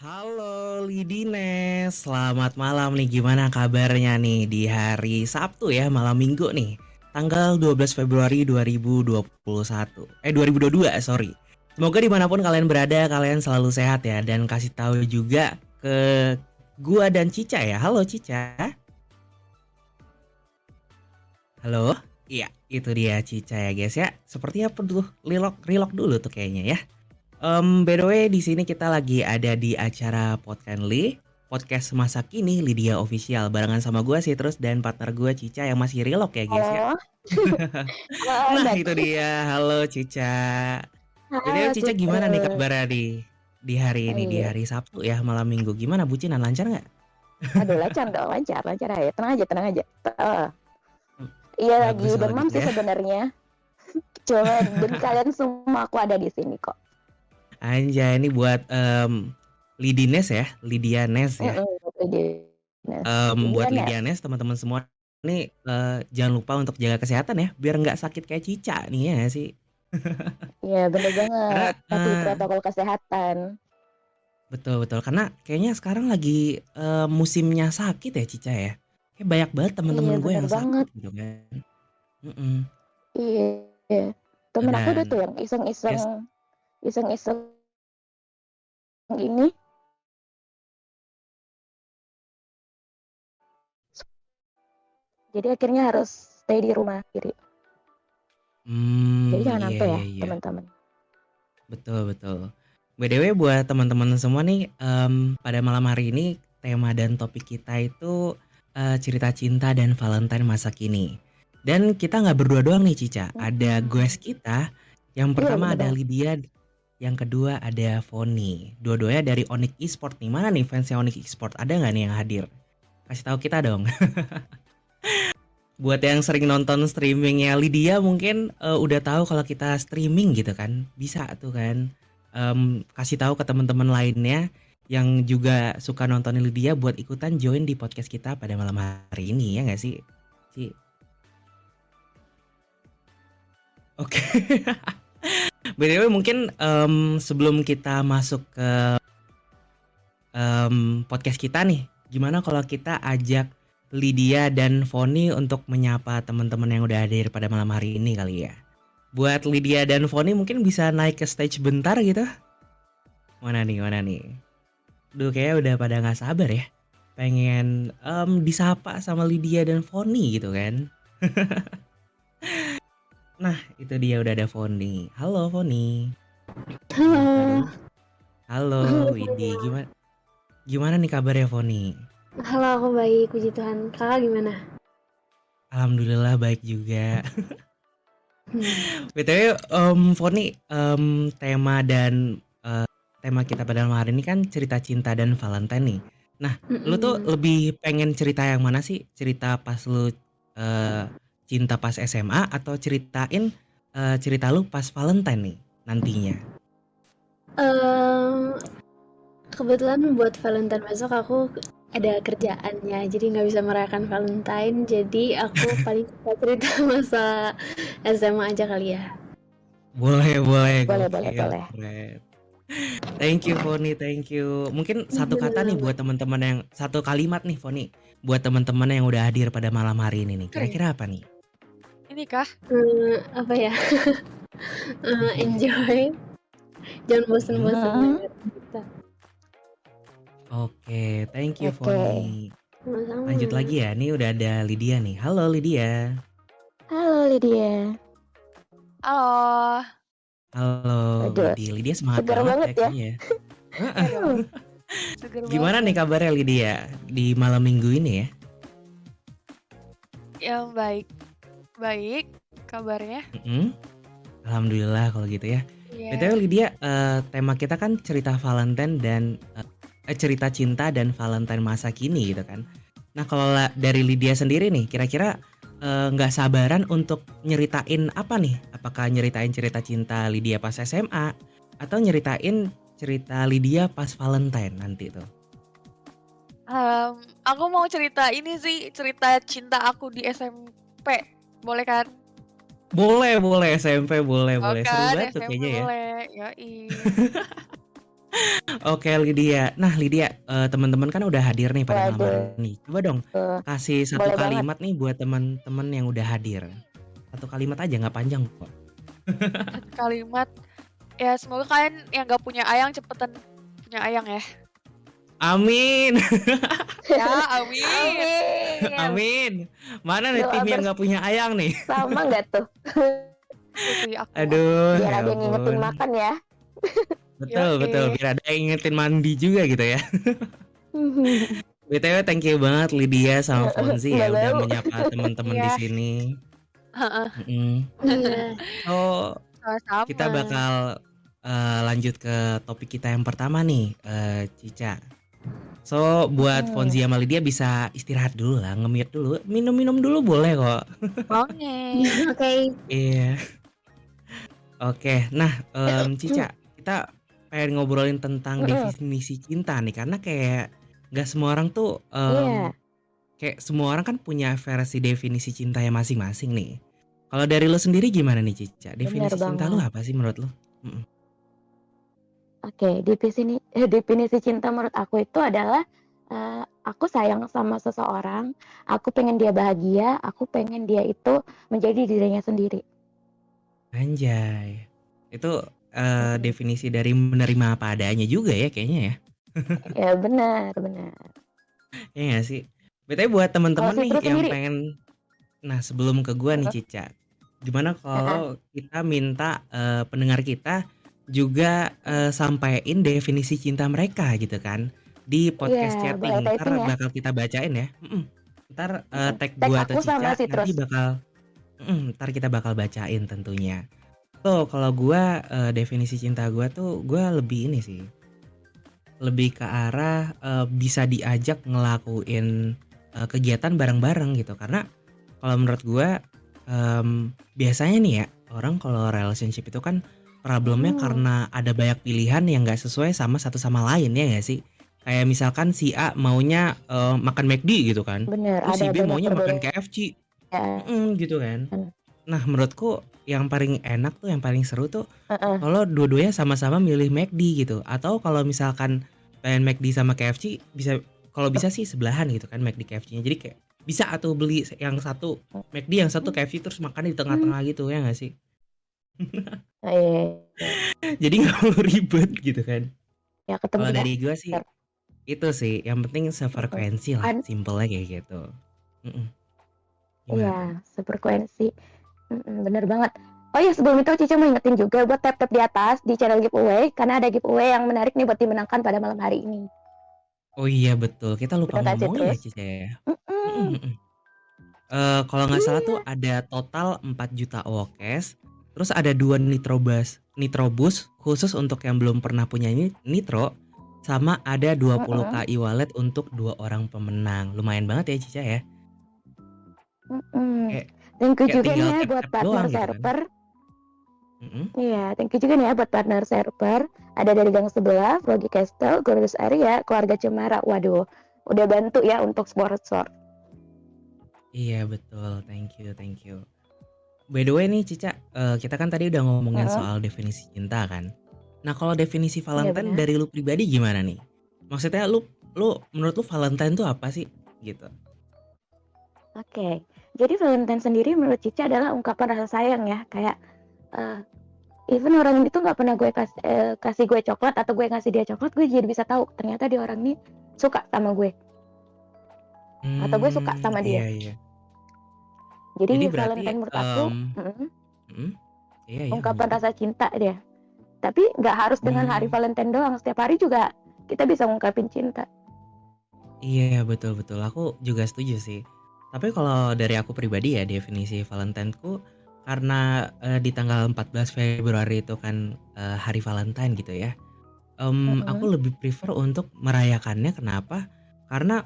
Halo Lidines, selamat malam nih. Gimana kabarnya nih di hari Sabtu ya, malam Minggu nih. Tanggal 12 Februari 2021. 2022, sorry. Semoga dimanapun kalian berada, kalian selalu sehat ya. Dan kasih tahu juga ke gua dan Cica ya. Halo Cica. Halo. Iya, itu dia Cica ya guys ya. Seperti apa tuh? Rilok dulu tuh kayaknya ya. By the way, di sini kita lagi ada di acara Podcanly, podcast masa kini Lydia Official barengan sama gue sih terus dan partner gue Cica yang masih relok ya guys ya. Halo, halo Nah Albat. itu dia, halo Cica. BTW Halo Cica gimana nih Citrus. kabarnya di hari Oh ini di iya, hari Sabtu ya malam Minggu gimana bucinan lancar nggak? aduh lancar dong, lancar, lancar aja. Tenang aja, tenang aja. Iya lagi Bagus kalau demam gitu sih ya. sebenarnya. Cuma demi kalian semua aku ada di sini kok. Anjay ini buat Lidines ya, Lidianes ya. Jadi, Nes, Buat Lidianes. Lidianes teman-teman semua nih jangan lupa untuk jaga kesehatan ya biar nggak sakit kayak Cica nih ya nggak sih. Iya bener Karena banget. Patuhi protokol kesehatan. betul betul karena kayaknya sekarang lagi musimnya sakit ya Cica ya. Kayak banyak banget Iya teman-teman gue bener yang sakit banget. gitu kan. Mm-mm. Iya. Temen aku udah Dan tuh yang iseng-iseng, yes, iseng-iseng ini. Jadi akhirnya harus stay di rumah sendiri. Jadi jangan iya sampai ya iya iya teman-teman. betul betul. BTW buat teman-teman semua nih pada malam hari ini tema dan topik kita itu cerita cinta dan Valentine masa kini. Dan kita nggak berdua doang nih Cica, ada Mm-mm. guest kita. Yang Iya pertama bener ada banget. Lydia, yang kedua ada Foni. Dua-duanya dari Onyx Esport nih. Mana nih fansnya Onyx Esport? Ada nggak nih yang hadir? Kasih tahu kita dong. Buat yang sering nonton streamingnya Lydia mungkin udah tahu kalau kita streaming gitu kan. Bisa tuh kan. Kasih tahu ke teman-teman lainnya yang juga suka nontonin Lydia buat ikutan join di podcast kita pada malam hari ini ya nggak sih? Ci? Oke. BTW mungkin sebelum kita masuk ke podcast kita nih, gimana kalau kita ajak Lydia dan Foni untuk menyapa teman-teman yang udah hadir pada malam hari ini kali ya. Buat Lydia dan Foni mungkin bisa naik ke stage bentar gitu. Mana nih, mana nih? Duh kayaknya udah pada nggak sabar ya. Pengen disapa sama Lydia dan Foni gitu kan. Nah itu dia udah ada Foni. Halo Foni. Menyapa Halo, dong. Halo halo Widi, semua. gimana nih kabarnya Foni? Halo, aku baik, puji Tuhan. Kakak gimana? Alhamdulillah baik juga. Hmm. BTW, Foni, tema dan tema kita pada malam hari ini kan cerita cinta dan Valentine nih. Nah, lu tuh Mm-mm. lebih pengen cerita yang mana sih? Cerita pas lu cinta pas SMA atau ceritain cerita lu pas Valentine nih nantinya? Em, Kebetulan buat Valentine besok aku ada kerjaannya, jadi nggak bisa merayakan Valentine. Jadi aku paling suka cerita masa SMA aja kali ya. Boleh, boleh, Boleh, boleh, gokil, boleh. keren. Thank you Foni, thank you. Mungkin satu kata nih Sama-sama. buat teman-teman yang satu kalimat nih Foni, buat teman-teman yang udah hadir pada malam hari ini nih. Keren. Kira-kira apa nih? Ini kah? Apa ya? Enjoy, jangan Mhm. bosen-bosen Hmm, dengerin kita. Oke, thank you oke. Foni. Sama-sama. Lanjut lagi ya, nih udah ada Lydia nih. Halo Lydia. Halo Lydia. Halo. Halo Waduh, Widi. Lydia semangat segar banget banget ya ya. kayaknya ya. Heeh. Ya dong. Seger Gimana nih banget. kabarnya Lydia di malam minggu ini ya? Yang baik. Baik kabarnya. Mm-mm. Alhamdulillah kalau gitu ya. BTW Iya. Lydia, tema kita kan cerita Valentine dan cerita cinta dan Valentine masa kini gitu kan. Nah kalau dari Lydia sendiri nih, kira-kira nggak sabaran untuk nyeritain apa nih? Apakah nyeritain cerita cinta Lydia pas SMA atau nyeritain cerita Lydia pas Valentine nanti tuh? Aku mau cerita ini sih, cerita cinta aku di SMP. Boleh kan? Boleh, boleh SMP boleh, Oh boleh. Seru kan, banget tuh SMP kayaknya ya. boleh. Yoi. Oke Lydia. Nah Lydia, teman-teman kan udah hadir nih pada malam hari Waduh, ini. Coba dong kasih satu boleh banget. kalimat nih buat teman-teman yang udah hadir. Satu kalimat aja nggak panjang kok. Satu kalimat, ya semoga kalian yang gak punya ayang cepetan punya ayang ya. Amin. Ya, amin. Amin. Amin. Mana nih Doa tim yang nggak punya ayang nih? bersama nggak tuh? Itu sih aku. Aduh, Biar ya ada yang ngingetin ampun. makan ya. Betul, betul. Yoi. Biar ada yang ingetin mandi juga gitu ya. BTW thank you banget Lydia sama Fonzi Nggak ya udah bau. menyapa teman-teman di Iya. sini. Heeh. Mm-mm. Iya. So, kita Sama-sama. bakal lanjut ke topik kita yang pertama nih, Cica. So, buat Fonzi sama Lydia bisa istirahat dulu lah, nge-mute dulu, minum-minum dulu boleh kok. Oke. Oke. Iya. Oke, nah Cica, kita pengen ngobrolin tentang definisi cinta nih, karena kayak nggak semua orang tuh, Iya, kayak semua orang kan punya versi definisi cintanya masing-masing nih. Kalau dari lo sendiri gimana nih Cica? benar Definisi cinta lo banget. apa sih menurut lo? Mm-mm. Oke, definisi cinta menurut aku itu adalah aku sayang sama seseorang, aku pengen dia bahagia, aku pengen dia itu menjadi dirinya sendiri. Anjay, itu definisi dari menerima apa adanya juga ya kayaknya ya. Ya benar, benar. Ya nggak sih? BTW buat Kalau teman-teman nih Citrus yang sendiri, pengen, nah sebelum ke gua nih Cica, gimana Heeh. kalau kita minta pendengar kita juga sampein definisi cinta mereka gitu kan di podcast Iya, boleh chatting. typing Ntar ya. bakal kita bacain ya. Ntar tag Tag gua atau aku sama Cica, nanti Citrus. ntar kita bakal bacain tentunya. Tuh kalau gua definisi cinta gua tuh gua lebih ini sih. Lebih ke arah bisa diajak ngelakuin kegiatan bareng-bareng gitu. Karena kalau menurut gua biasanya nih ya orang kalau relationship itu kan problemnya Hmm, karena ada banyak pilihan yang nggak sesuai sama satu sama lain ya nggak sih? Kayak misalkan si A maunya makan McD gitu kan, benar, terus ada si B banyak maunya makan perbedaan. KFC. Gitu kan. Nah menurutku yang paling enak tuh, yang paling seru tuh Heeh. kalau dua-duanya sama-sama milih McD gitu. Atau kalau misalkan pengen McD sama KFC bisa, kalau bisa sih sebelahan gitu kan McD KFC-nya. Jadi kayak bisa atau beli yang satu McD, yang satu KFC, terus makan di tengah-tengah gitu ya nggak sih? Iya, Jadi nggak perlu ribet gitu kan. ya ketemu Kalau di dari gua sih dasar. itu sih, yang penting sefrekuensi lah, Kan, simpelnya kayak gitu. Mm-mm. Gimana tuh? iya, sefrekuensi. Bener banget. Oh iya, sebelum itu Cica mau ingetin juga buat tap-tap di atas di channel giveaway karena ada giveaway yang menarik nih buat dimenangkan pada malam hari ini. Oh iya betul, kita lupa Bener kan ngomongin ya Citrus? Cica ya. Mm-mm, Mm-mm. mm-mm. Kalau nggak salah tuh Iya. ada total 4 juta Wokes, terus ada 2 Nitrobus khusus untuk yang belum pernah punya Nitro, sama ada 20 Mm-mm. k e-wallet untuk 2 orang pemenang. Lumayan banget ya Cica ya. Mm-mm. Kayak Thank you kayak juga tinggal nih ya buat tap-tap partner doang gitu kan. server. Mm-mm. Iya, thank you juga nih ya buat partner server. Ada dari Gang Sebelah, Froggy Castle, Gorgeous Area, Keluarga Cemara. Waduh, udah bantu ya untuk sponsor. Iya betul, thank you, thank you. By the way nih Cica, kita kan tadi udah ngomongin Mm-mm. soal definisi cinta kan. Nah kalau definisi Iya Valentine benar. dari lu pribadi gimana nih? Maksudnya lu menurut lu Valentine tuh apa sih gitu? Oke, jadi Valentine sendiri menurut Cica adalah ungkapan rasa sayang ya. Kayak eh, even orang ini tuh nggak pernah gue kasih gue coklat atau gue ngasih dia coklat, gue jadi bisa tahu ternyata dia orang ini suka sama gue atau gue suka sama Iya dia. iya. Jadi Jadi berarti Valentine menurut aku mhm, iya iya ungkapan lanjutin. rasa cinta dia. Tapi nggak harus dengan hari Mmm, Valentine doang. Setiap hari juga kita bisa ngungkapin cinta. iya betul betul, aku juga setuju sih. Tapi kalau dari aku pribadi ya definisi Valentine-ku karena, di tanggal 14 Februari itu kan, hari Valentine gitu ya. Aku Mm-mm. lebih prefer untuk merayakannya kenapa? Karena,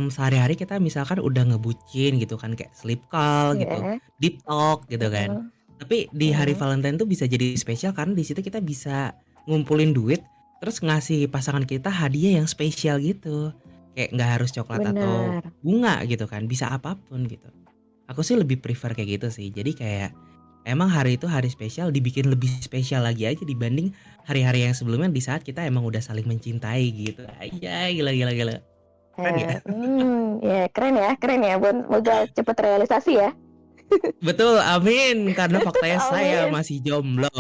sehari-hari kita misalkan udah ngebucin gitu kan kayak sleep call gitu, Iya. deep talk gitu kan. Mm-mm. Tapi di hari Mm-mm. Valentine tuh bisa jadi spesial karena di situ kita bisa ngumpulin duit, terus ngasih pasangan kita hadiah yang spesial gitu. Kayak nggak harus coklat atau Benar. bunga gitu kan, bisa apapun gitu. Aku sih lebih prefer kayak gitu sih. Jadi kayak emang hari itu hari spesial dibikin lebih spesial lagi aja dibanding hari-hari yang sebelumnya di saat kita emang udah saling mencintai gitu. Aja gila gila gila. Keren ya? Ya keren ya. Semoga cepet realisasi ya. Betul, amin. Karena faktanya saya Amin. masih jomblo.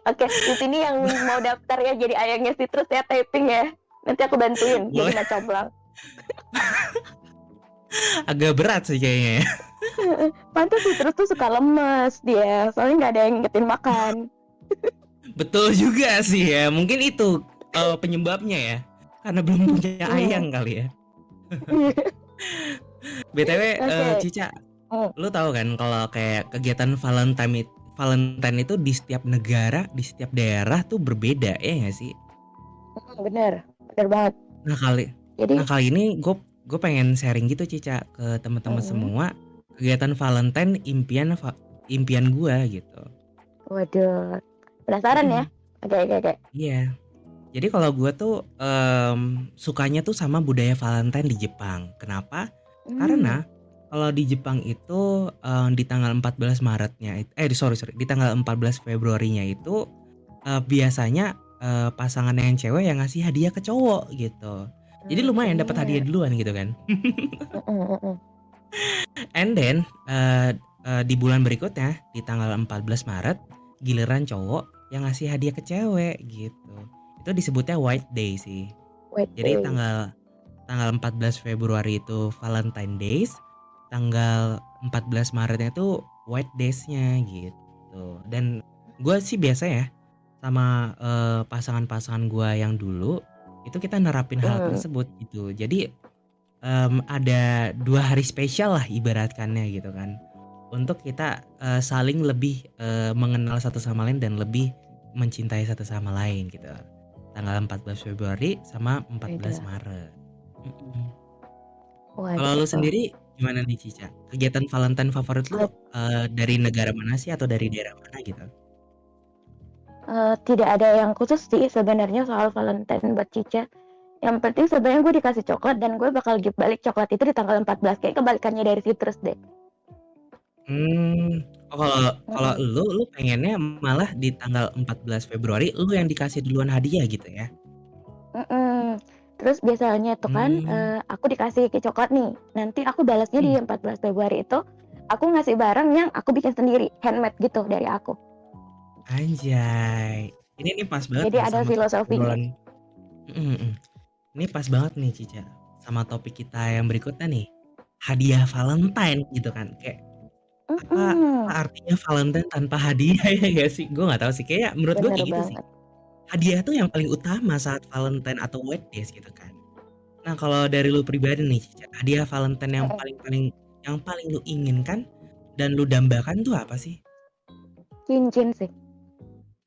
Oke, di sini yang mau daftar ya jadi ayangnya Citrus ya typing ya. Nanti aku bantuin jadi Boleh. macoblang. Agak berat sih kayaknya ya. Pantas Citrus tuh suka lemes dia, soalnya nggak ada yang ngingetin makan. Betul juga sih ya. Mungkin itu penyebabnya ya. Karena belum punya ayang kali ya. BTW Oke. Cica, Hmm. lu tahu kan kalau kayak kegiatan Valentine itu di setiap negara, di setiap daerah tuh berbeda ya nggak sih? Bener banget. Nah Jadi kali ini gue pengen sharing gitu Cica ke teman-teman semua kegiatan Valentine impian gue gitu. waduh, penasaran ya? Oke. Iya. Jadi kalau gue tuh sukanya tuh sama budaya Valentine di Jepang. Kenapa? Karena kalau di Jepang itu di tanggal 14 Maretnya sorry di tanggal 14 Februarinya itu biasanya pasangan yang cewek yang ngasih hadiah ke cowok gitu. Jadi lumayan dapat hadiah duluan gitu kan. And then di bulan berikutnya di tanggal 14 Maret giliran cowok yang ngasih hadiah ke cewek gitu. Itu disebutnya White Day sih. Jadi tanggal 14 Februari itu Valentine Days, tanggal 14 Maretnya itu White Days-nya gitu. Dan gue sih biasa ya sama pasangan-pasangan gue yang dulu itu kita nerapin hal tersebut gitu. Jadi ada 2 hari spesial lah ibaratkannya gitu kan. Untuk kita saling lebih mengenal satu sama lain dan lebih mencintai satu sama lain gitu. Tanggal 14 Februari sama 14 Maret. Kalau lu sendiri gimana nih Cica? Kegiatan Valentine favorit lu dari negara mana sih atau dari daerah mana gitu? Tidak ada yang khusus sih sebenarnya soal Valentine buat Cica. Yang penting sebenarnya gue dikasih coklat dan gue bakal give balik coklat itu di tanggal 14. Kayak kebalikannya dari Citrus deh. Kalau lu pengennya malah di tanggal 14 Februari lu yang dikasih duluan hadiah gitu ya? Terus biasanya tuh kan aku dikasih coklat nih. Nanti aku balasnya di 14 Februari itu aku ngasih barang yang aku bikin sendiri, handmade gitu dari aku. Anjay. Ini pas banget Jadi nih ada sama filosofinya. Ini pas banget nih Cica sama topik kita yang berikutnya nih. Hadiah Valentine gitu kan. Kayak apa artinya Valentine tanpa hadiah ya gak sih? Gue gak tahu sih, kayak menurut gue kayak gitu sih. Hadiah tuh yang paling utama saat Valentine atau White Days gitu kan. Nah kalau dari lu pribadi nih Cica, hadiah Valentine yang paling lu inginkan dan lu dambakan tuh apa sih? Cincin sih.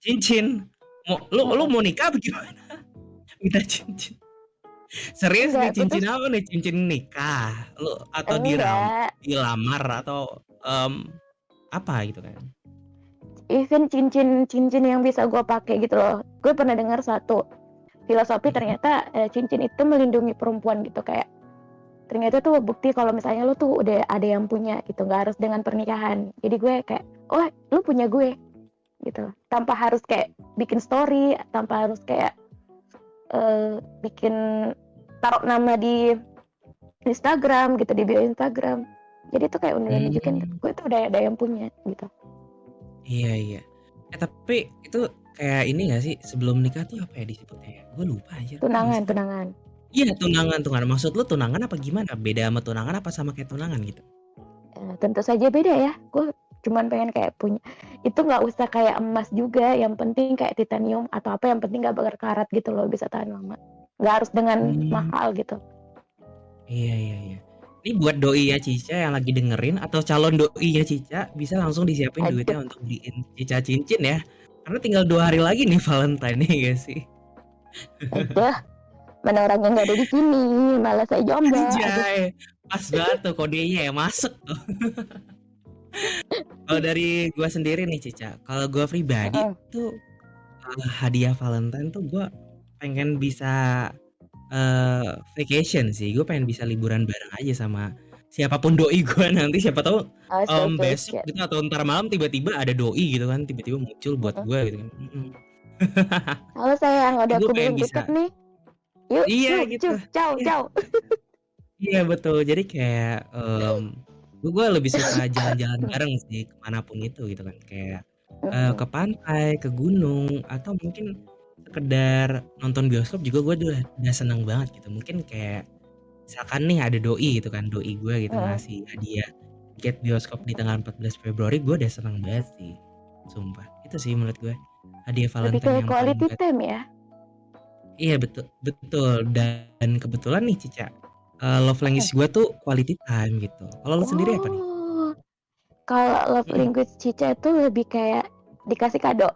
Cincin? Lu mau nikah apa gimana? Minta cincin. Serius nih cincin apa nih? Cincin nikah? Lu atau dilamar atau apa gitu kan? Even cincin yang bisa gue pakai gitu loh. Gue pernah dengar satu filosofi ternyata cincin itu melindungi perempuan gitu, kayak ternyata tuh bukti kalau misalnya lu tuh udah ada yang punya gitu, nggak harus dengan pernikahan. Jadi gue kayak, oh lu punya gue gitu, tanpa harus kayak bikin story, tanpa harus kayak bikin taruh nama di Instagram gitu, di bio Instagram. Jadi tuh kayak udah nunjukin gitu, gue tuh udah ada yang punya gitu. Iya. Tapi itu kayak ini gak sih, sebelum nikah tuh apa ya disebutnya ya? Gue lupa aja. Tunangan. Iya tunangan. Maksud lu tunangan apa gimana? Beda sama tunangan apa sama kayak tunangan gitu? Tentu saja beda ya. Gue cuman pengen kayak punya. Itu nggak usah kayak emas juga. Yang penting kayak titanium atau apa. Yang penting nggak berkarat gitu loh, bisa tahan lama. Nggak harus dengan mahal gitu. Iya. Ini buat doi ya Cica yang lagi dengerin atau calon doi ya Cica, bisa langsung disiapin duitnya untuk beliin Cica cincin ya. Karena tinggal 2 hari lagi nih Valentine nih gak sih? Aduh, mana orang yang nggak ada di sini, malah saya jomblo. Anjay, pas banget tuh kodenya ya, masuk tuh. Kalau dari gue sendiri nih Cica, kalau gue pribadi tuh hadiah Valentine tuh gue pengen bisa vacation sih. Gue pengen bisa liburan bareng aja sama siapapun doi gue nanti, siapa tahu Oh, staycation. besok gitu atau ntar malam tiba-tiba ada doi gitu kan, tiba-tiba muncul buat Mm-mm. gue gitu kan. Halo sayang, udah Gue aku pengen beliin tiket bisa, nih. Yuk, iya yuk, gitu, cus, ciao, iya, ciao. iya betul. Jadi kayak gue lebih suka jalan-jalan bareng sih kemanapun itu gitu kan, kayak ke Mm-mm. pantai, ke gunung, atau mungkin sekedar nonton bioskop juga gue udah seneng banget gitu. Mungkin kayak misalkan nih ada doi gitu kan, doi gue gitu Mm-mm. ngasih hadiah tiket bioskop di tanggal 14 Februari, gue udah seneng banget sih, sumpah. Itu sih menurut gue hadiah Lebih Valentine ke yang paling quality buat. time ya. Iya betul betul, dan kebetulan nih Cica, love Mm. language gue tuh quality time gitu. Kalau lu sendiri apa nih? Oh, kalau love Mhm. language Cica itu lebih kayak dikasih kado.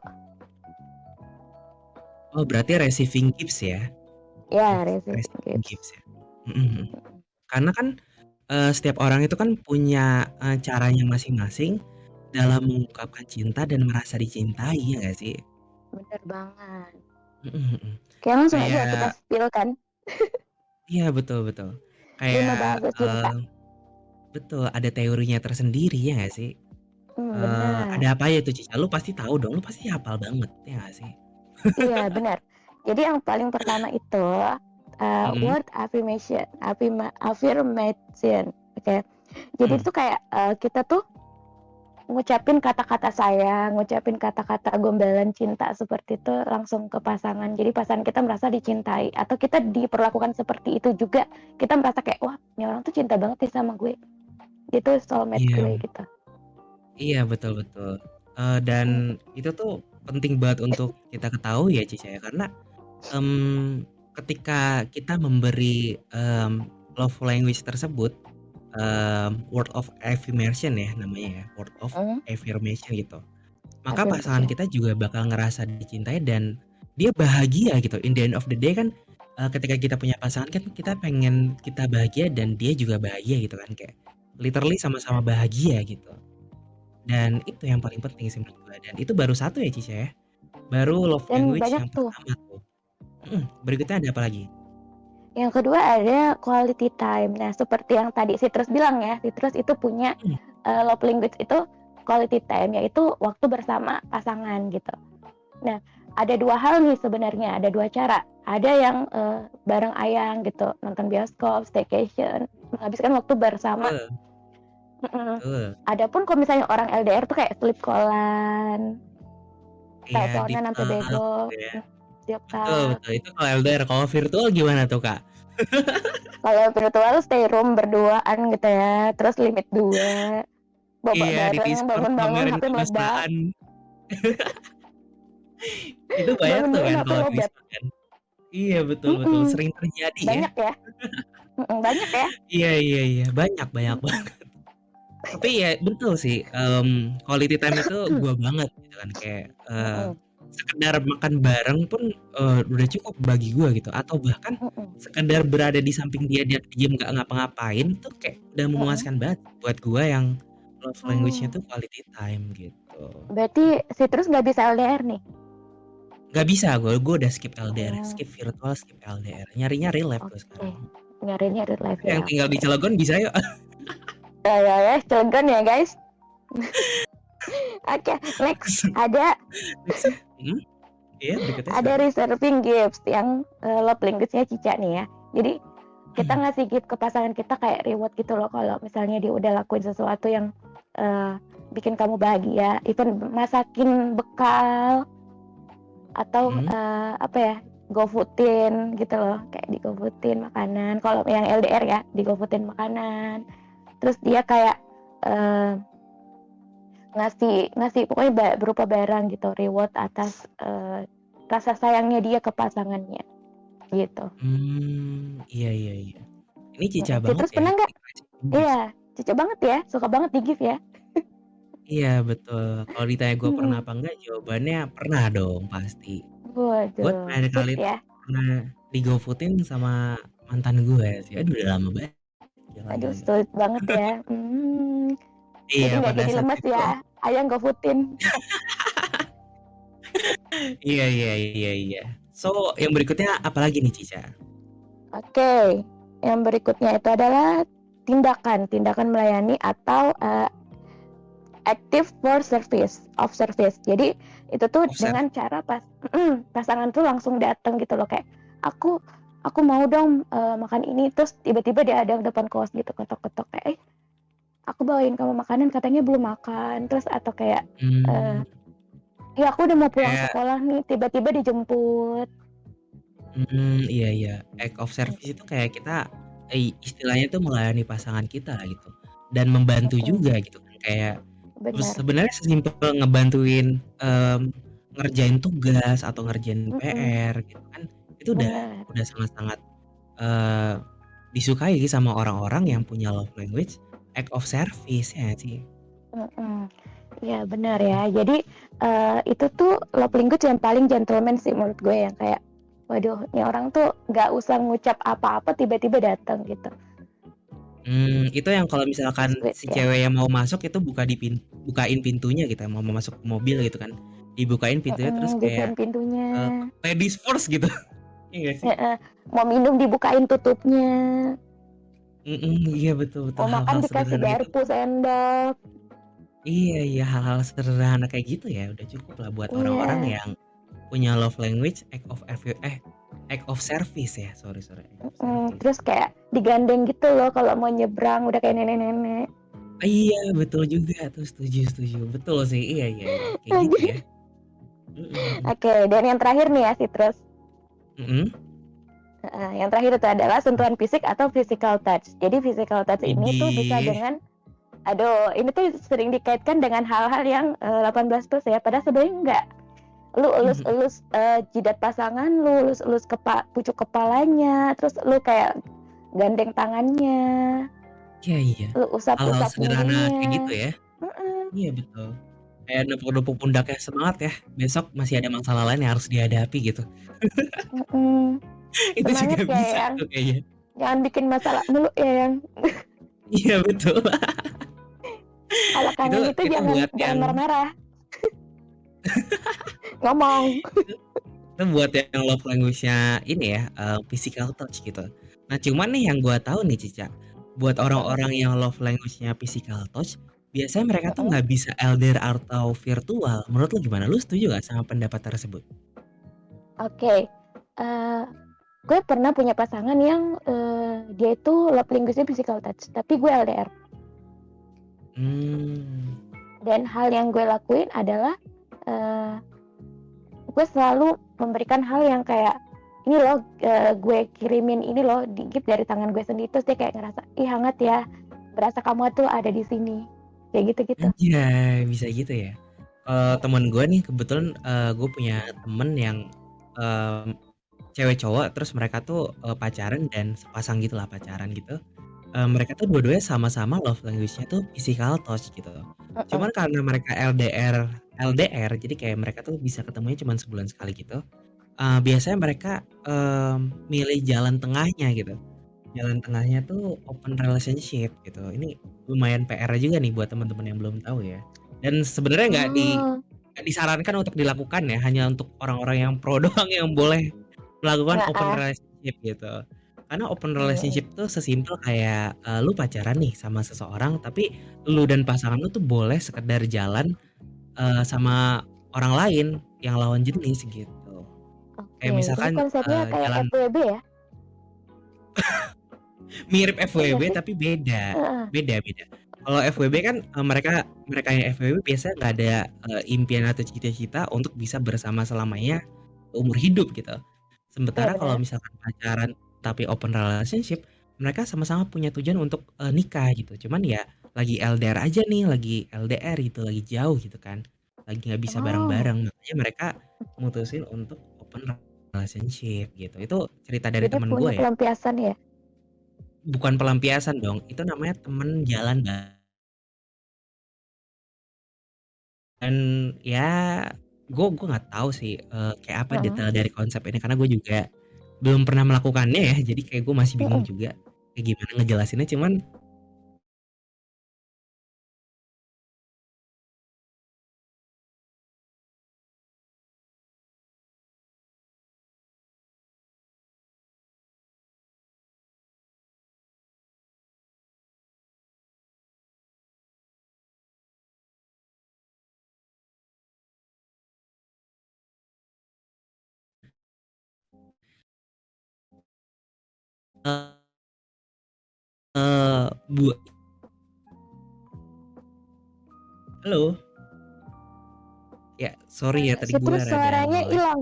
Oh berarti receiving gifts ya? Ya, receiving Receiving gifts. gifts ya? Mhm mhm. Karena kan, setiap orang itu kan punya, caranya masing-masing dalam mengungkapkan cinta dan merasa dicintai, ya nggak sih? Bener banget. Mhm mhm. Kayak langsung aja kita Kayak spill kan. iya betul betul. 5 Kayak, bahasa cinta. betul ada teorinya tersendiri ya nggak sih? Ada Benar. apa ya tuh Cica? Lu pasti tahu dong, lu pasti hafal banget, ya nggak sih? Iya, benar. Jadi yang paling pertama itu Mhm, word affirmation, affirmation. Oke. Jadi mhm. itu kayak kita tuh ngucapin kata-kata sayang, ngucapin kata-kata gombalan cinta seperti itu langsung ke pasangan. Jadi pasangan kita merasa dicintai atau kita diperlakukan seperti itu juga. Kita merasa kayak wah, ini orang tuh cinta banget nih sama gue. Gitu soulmate gue Iya gitu. iya, betul betul. Mm, Dan itu tuh penting banget untuk kita ketahui ya Cica ya, karena, ketika kita memberi, love language tersebut, word of affirmation ya namanya ya, word of mm, affirmation gitu. Maka pasangan affirmation. kita juga bakal ngerasa dicintai dan dia bahagia gitu. In the end of the day kan, ketika kita punya pasangan kan kita pengen kita bahagia dan dia juga bahagia gitu kan, kayak literally sama-sama bahagia gitu. Dan itu yang paling penting sih menurut gue, dan itu baru satu ya Cica ya, baru love Dan language banyak yang tuh. pertama tuh. Berikutnya ada apa lagi? Yang kedua ada quality time. Nah, seperti yang tadi Citrus bilang ya, Citrus itu punya Mhm, love language itu quality time, yaitu waktu bersama pasangan gitu. Nah, ada dua hal nih sebenarnya, ada dua cara. Ada yang bareng ayang gitu, nonton bioskop, staycation, menghabiskan waktu bersama. betul betul. Adapun kalau misalnya orang LDR tuh kayak sleep callan, Iya deep teleponan sampai talk bego, gitu ya. deep Betul talk. betul, itu kalau LDR. Kalau virtual gimana tuh, Kak? Kalau virtual stay room berduaan gitu ya, terus limit 2, bobo Iya di bareng, Discord bangun-bangun pamerin HP meledak, kemesraan. Itu banyak tuh bangun-bangun kan HP kalau di lowbat. Discord kan. Iya betul betul, Mm-mm. sering terjadi ya. Banyak ya, banyak ya. Iya iya iya, banyak banyak Mm-mm. banget. Tapi ya betul sih, quality time itu gua banget gitu kan, kayak, Mm-mm. sekedar makan bareng pun, udah cukup bagi gua gitu, atau bahkan Mm-mm. sekedar berada di samping dia diem nggak ngapa-ngapain tuh kayak udah Mm-mm. memuaskan banget buat gua yang love language-nya Hmm. tuh quality time gitu. Berarti si terus nggak bisa LDR nih. Nggak bisa, gua udah skip LDR, Hmm. skip virtual, skip LDR, nyarinya real life gua Oke, sekarang. nyarinya real life Yang ya. tinggal di Oke. Cilegon bisa yuk. Ya, Cilegon ya guys. Oke, next ada Mhm, iya berikutnya ada silakan. reserving gifts yang love language-nya Cica nih ya. Jadi kita Mhm, ngasih gift ke pasangan kita kayak reward gitu loh kalau misalnya dia udah lakuin sesuatu yang bikin kamu bahagia, even masakin bekal atau mhm, apa ya, GoFoodin gitu loh, kayak di GoFoodin makanan. Kalau yang LDR ya, di GoFoodin makanan. Terus dia kayak ngasih ngasih pokoknya berupa barang gitu, reward atas rasa sayangnya dia ke pasangannya gitu. iya iya iya. Ini Cica banget Citrus ya, pernah nggak? yang receiving gifts. Iya, cocok banget ya, suka banget di gift ya. Iya betul, kalau ditanya gue pernah Mm-mm. apa enggak, jawabannya pernah dong pasti. Gue Waduh, terakhir sweet kali itu ya. pernah di-GoFood-in sama mantan gue sih, aduh udah lama banget, gila Aduh, gila gila. sweet banget ya. Jadi Iya nggak pada jadi saat lemes itu ya, ayang GoFoodin. iya iya iya iya. So, yang berikutnya apa lagi nih Cica? Oke, yang berikutnya itu adalah tindakan melayani atau active for service. Jadi itu tuh Observe. dengan cara pasangan tuh langsung datang gitu loh, kayak aku mau dong makan ini, terus tiba-tiba dia ada depan kos gitu, ketok-ketok kayak aku bawain kamu makanan katanya belum makan, terus atau kayak Hmm, ya aku udah mau pulang kayak sekolah nih, tiba-tiba dijemput. iya iya, act of service itu kayak kita, istilahnya tuh melayani pasangan kita gitu, dan membantu Mm-mm, juga gitu kan, kayak benar. sebenarnya sesimpel ngebantuin, ngerjain tugas atau ngerjain Mm-mm, PR gitu kan, itu benar. udah sangat-sangat, eee, disukai sama orang-orang yang punya love language act of service, ya nggak sih? Mm-mm. Ya benar ya. Jadi itu tuh love language yang paling gentleman sih menurut gue, yang kayak waduh, ini orang tuh nggak usah ngucap apa-apa tiba-tiba datang gitu. Itu yang kalau So misalkan sweet si ya. cewek yang mau masuk itu bukain pintunya gitu, mau masuk mobil gitu kan, dibukain pintunya terus Dibukain kayak, pintunya. eee, ladies first gitu, iya nggak sih? Heeh. Mau minum dibukain tutupnya. Iya betul betul, Mau makan hal-hal dikasih sederhana itu garpu sendok. iya iya, hal-hal sederhana kayak gitu ya udah cukup lah buat orang-orang Iya. yang punya love language act of service ya, sorry sorry, act of service. Terus kayak digandeng gitu loh kalau mau nyebrang, udah kayak nenek-nenek. Iya betul juga tuh, setuju setuju, betul sih, iya iya iya, kayak gitu ya. Mhm mhm. Oke, dan yang terakhir nih ya, Citrus. Mhm? Yang terakhir itu adalah sentuhan fisik atau physical touch. Jadi physical touch ini tuh bisa Widih. dengan, aduh, ini tuh sering dikaitkan dengan hal-hal yang 18 plus ya. Padahal sebenarnya enggak. Lu Mhm. elus-elus jidat pasangan lu, elus-elus pucuk kepalanya, terus lu kayak gandeng tangannya, Iya iya. lu Hal-hal usap-usap sederhana kayak gitu punggungnya. ya? Mm-mm, Iya betul. Kayak nepuk-nepuk pundaknya, "Semangat ya, besok masih ada masalah lain yang harus dihadapi," gitu. mm-mm. Itu juga Semangat ya bisa yang, tuh kayaknya. jangan bikin masalah mulu ya yang. Iya betul. Kalau Itu kangen itu itu jangan buat jangan yang marah-marah, ngomong. itu buat yang love language-nya ini ya, physical touch gitu. Nah cuman nih yang gua tahu nih Cica, buat orang-orang yang love language-nya physical touch, biasanya mereka tuh Mm-mm. nggak bisa LDR atau virtual. Menurut lu gimana? Lu setuju nggak sama pendapat tersebut? Oke, gue pernah punya pasangan yang dia itu love language-nya physical touch, tapi gue LDR. Mmm. Dan hal yang gue lakuin adalah eh, gue selalu memberikan hal yang kayak ini loh, gue kirimin ini loh di gift dari tangan gue sendiri, terus dia kayak ngerasa ih hangat ya, berasa kamu tuh ada di sini, kayak gitu-gitu. Anjay, bisa gitu ya? Temen gue nih kebetulan, gue punya temen yang, mmm, cewek cowok terus mereka tuh, pacaran dan sepasang gitulah pacaran gitu, mereka tuh dua-duanya sama-sama love language-nya tuh physical touch gitu. Mm-mm. Cuman karena mereka LDR jadi kayak mereka tuh bisa ketemunya cuman sebulan sekali gitu, biasanya mereka, milih jalan tengahnya gitu. Jalan tengahnya tuh open relationship gitu. Ini lumayan PR juga nih buat teman-teman yang belum tahu ya. Dan sebenarnya Oh, nggak disarankan untuk dilakukan ya, hanya untuk orang-orang yang pro doang yang boleh melakukan nah, open relationship gitu. Karena open hmm. relationship tuh sesimpel kayak, lu pacaran nih sama seseorang, tapi lu dan pasangan lu tuh boleh sekedar jalan, sama orang lain yang lawan jenis gitu. Oke, Kayak jadi misalkan, konsepnya kayak jalan FWB ya, mirip ya FWB nggak sih? tapi beda, Heeh. beda beda. Kalau FWB kan, mereka mereka yang FWB biasanya nggak ada, impian atau cita-cita untuk bisa bersama selamanya seumur hidup gitu. Iya Sementara kalau benar. misalkan pacaran tapi open relationship, mereka sama-sama punya tujuan untuk, nikah gitu. Cuman ya lagi LDR aja nih, lagi LDR gitu, lagi jauh gitu kan, lagi nggak bisa Oh, bareng-bareng, makanya mereka mutusin untuk open relationship gitu. Itu cerita dari jadi temen punya gue ya. pelampiasan ya. Bukan pelampiasan dong, itu namanya temen jalan dan ya gue nggak tahu sih, kayak apa Heeh. detail dari konsep ini karena gue juga belum pernah melakukannya ya, jadi kayak gue masih bingung Mm-mm. juga kayak gimana ngejelasinnya, cuman Bu halo? Ya, sorry ya tadi gue Terus rada suaranya nge-lag. hilang.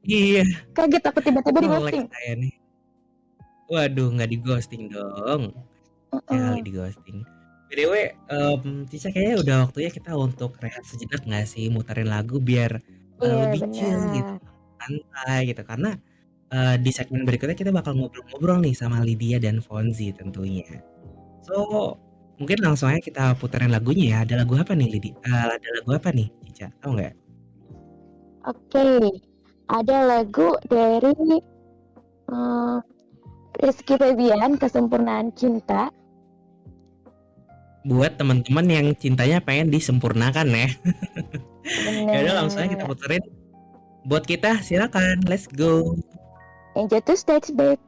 Iya, Kaget aku tiba-tiba di nge-lag ghosting. saya nih. Waduh, nggak di-ghosting dong. Ya kali Heeh. di-ghosting. BTW, Cica kayaknya udah waktunya kita untuk rehat sejenak nggak sih? Muterin lagu biar Iya lebih chill gitu, benar. santai gitu. Karena di segmen berikutnya kita bakal ngobrol-ngobrol nih sama Lydia dan Fonzi tentunya. So, mungkin langsung aja kita puterin lagunya ya. Ada lagu apa nih ada lagu apa nih Cica? Tahu nggak? Oke, ada lagu dari eh, Rizky Febian, Kesempurnaan Cinta. Buat teman-teman yang cintanya pengen disempurnakan ya. Ya udah langsung aja kita Bener. puterin. Buat kita silakan, let's go. Enjoy to stage, babe.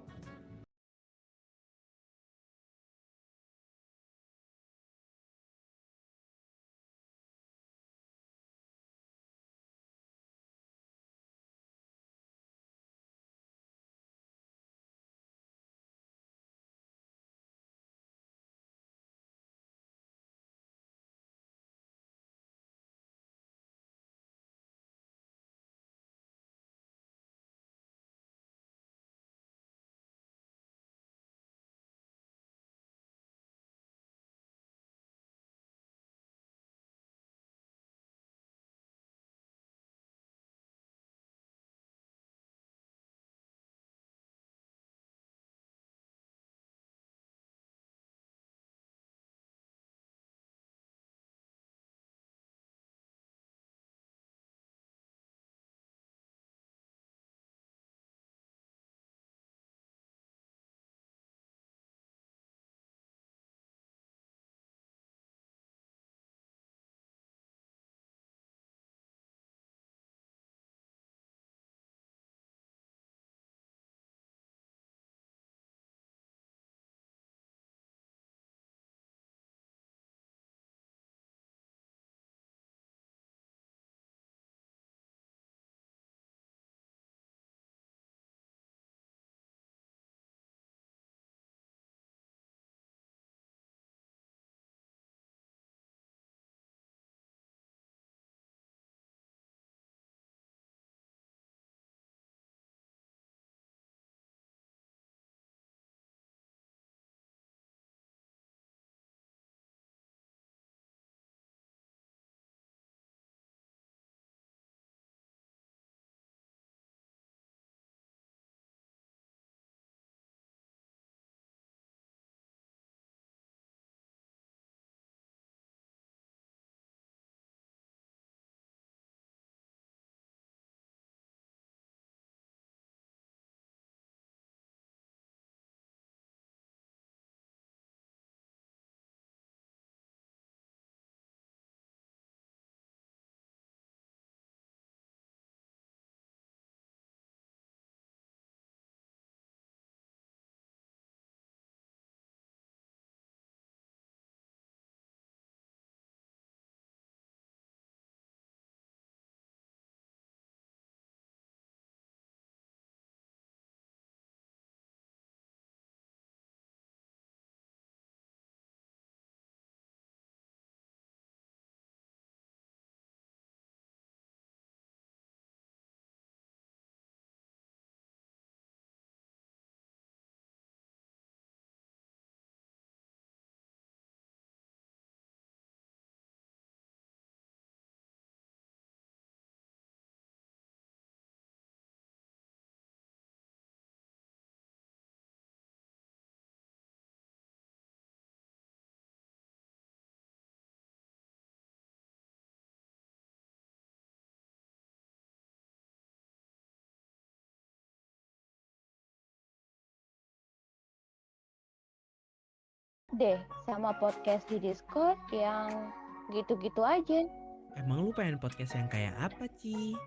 Deh sama podcast di Discord yang gitu-gitu aja. Emang lu pengen podcast yang kayak apa, Ci?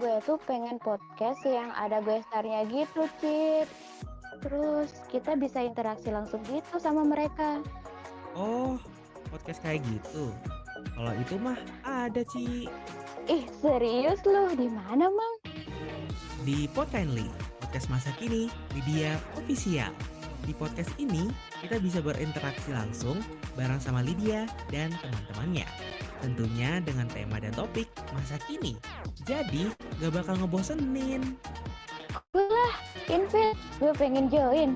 Gue tuh pengen podcast yang ada gue star-nya gitu, Cip. Terus kita bisa interaksi langsung gitu sama mereka. Oh, podcast kayak gitu. Kalau itu mah ada, Ci. Ih, serius lu? Di mana, Mang? Di Podkindly. podcast masa kini Lydia Official. Di podcast ini kita bisa berinteraksi langsung bareng sama Lydia dan teman-temannya. Tentunya dengan tema dan topik masa kini. Jadi gak bakal ngebosenin. Invite, gue pengen join.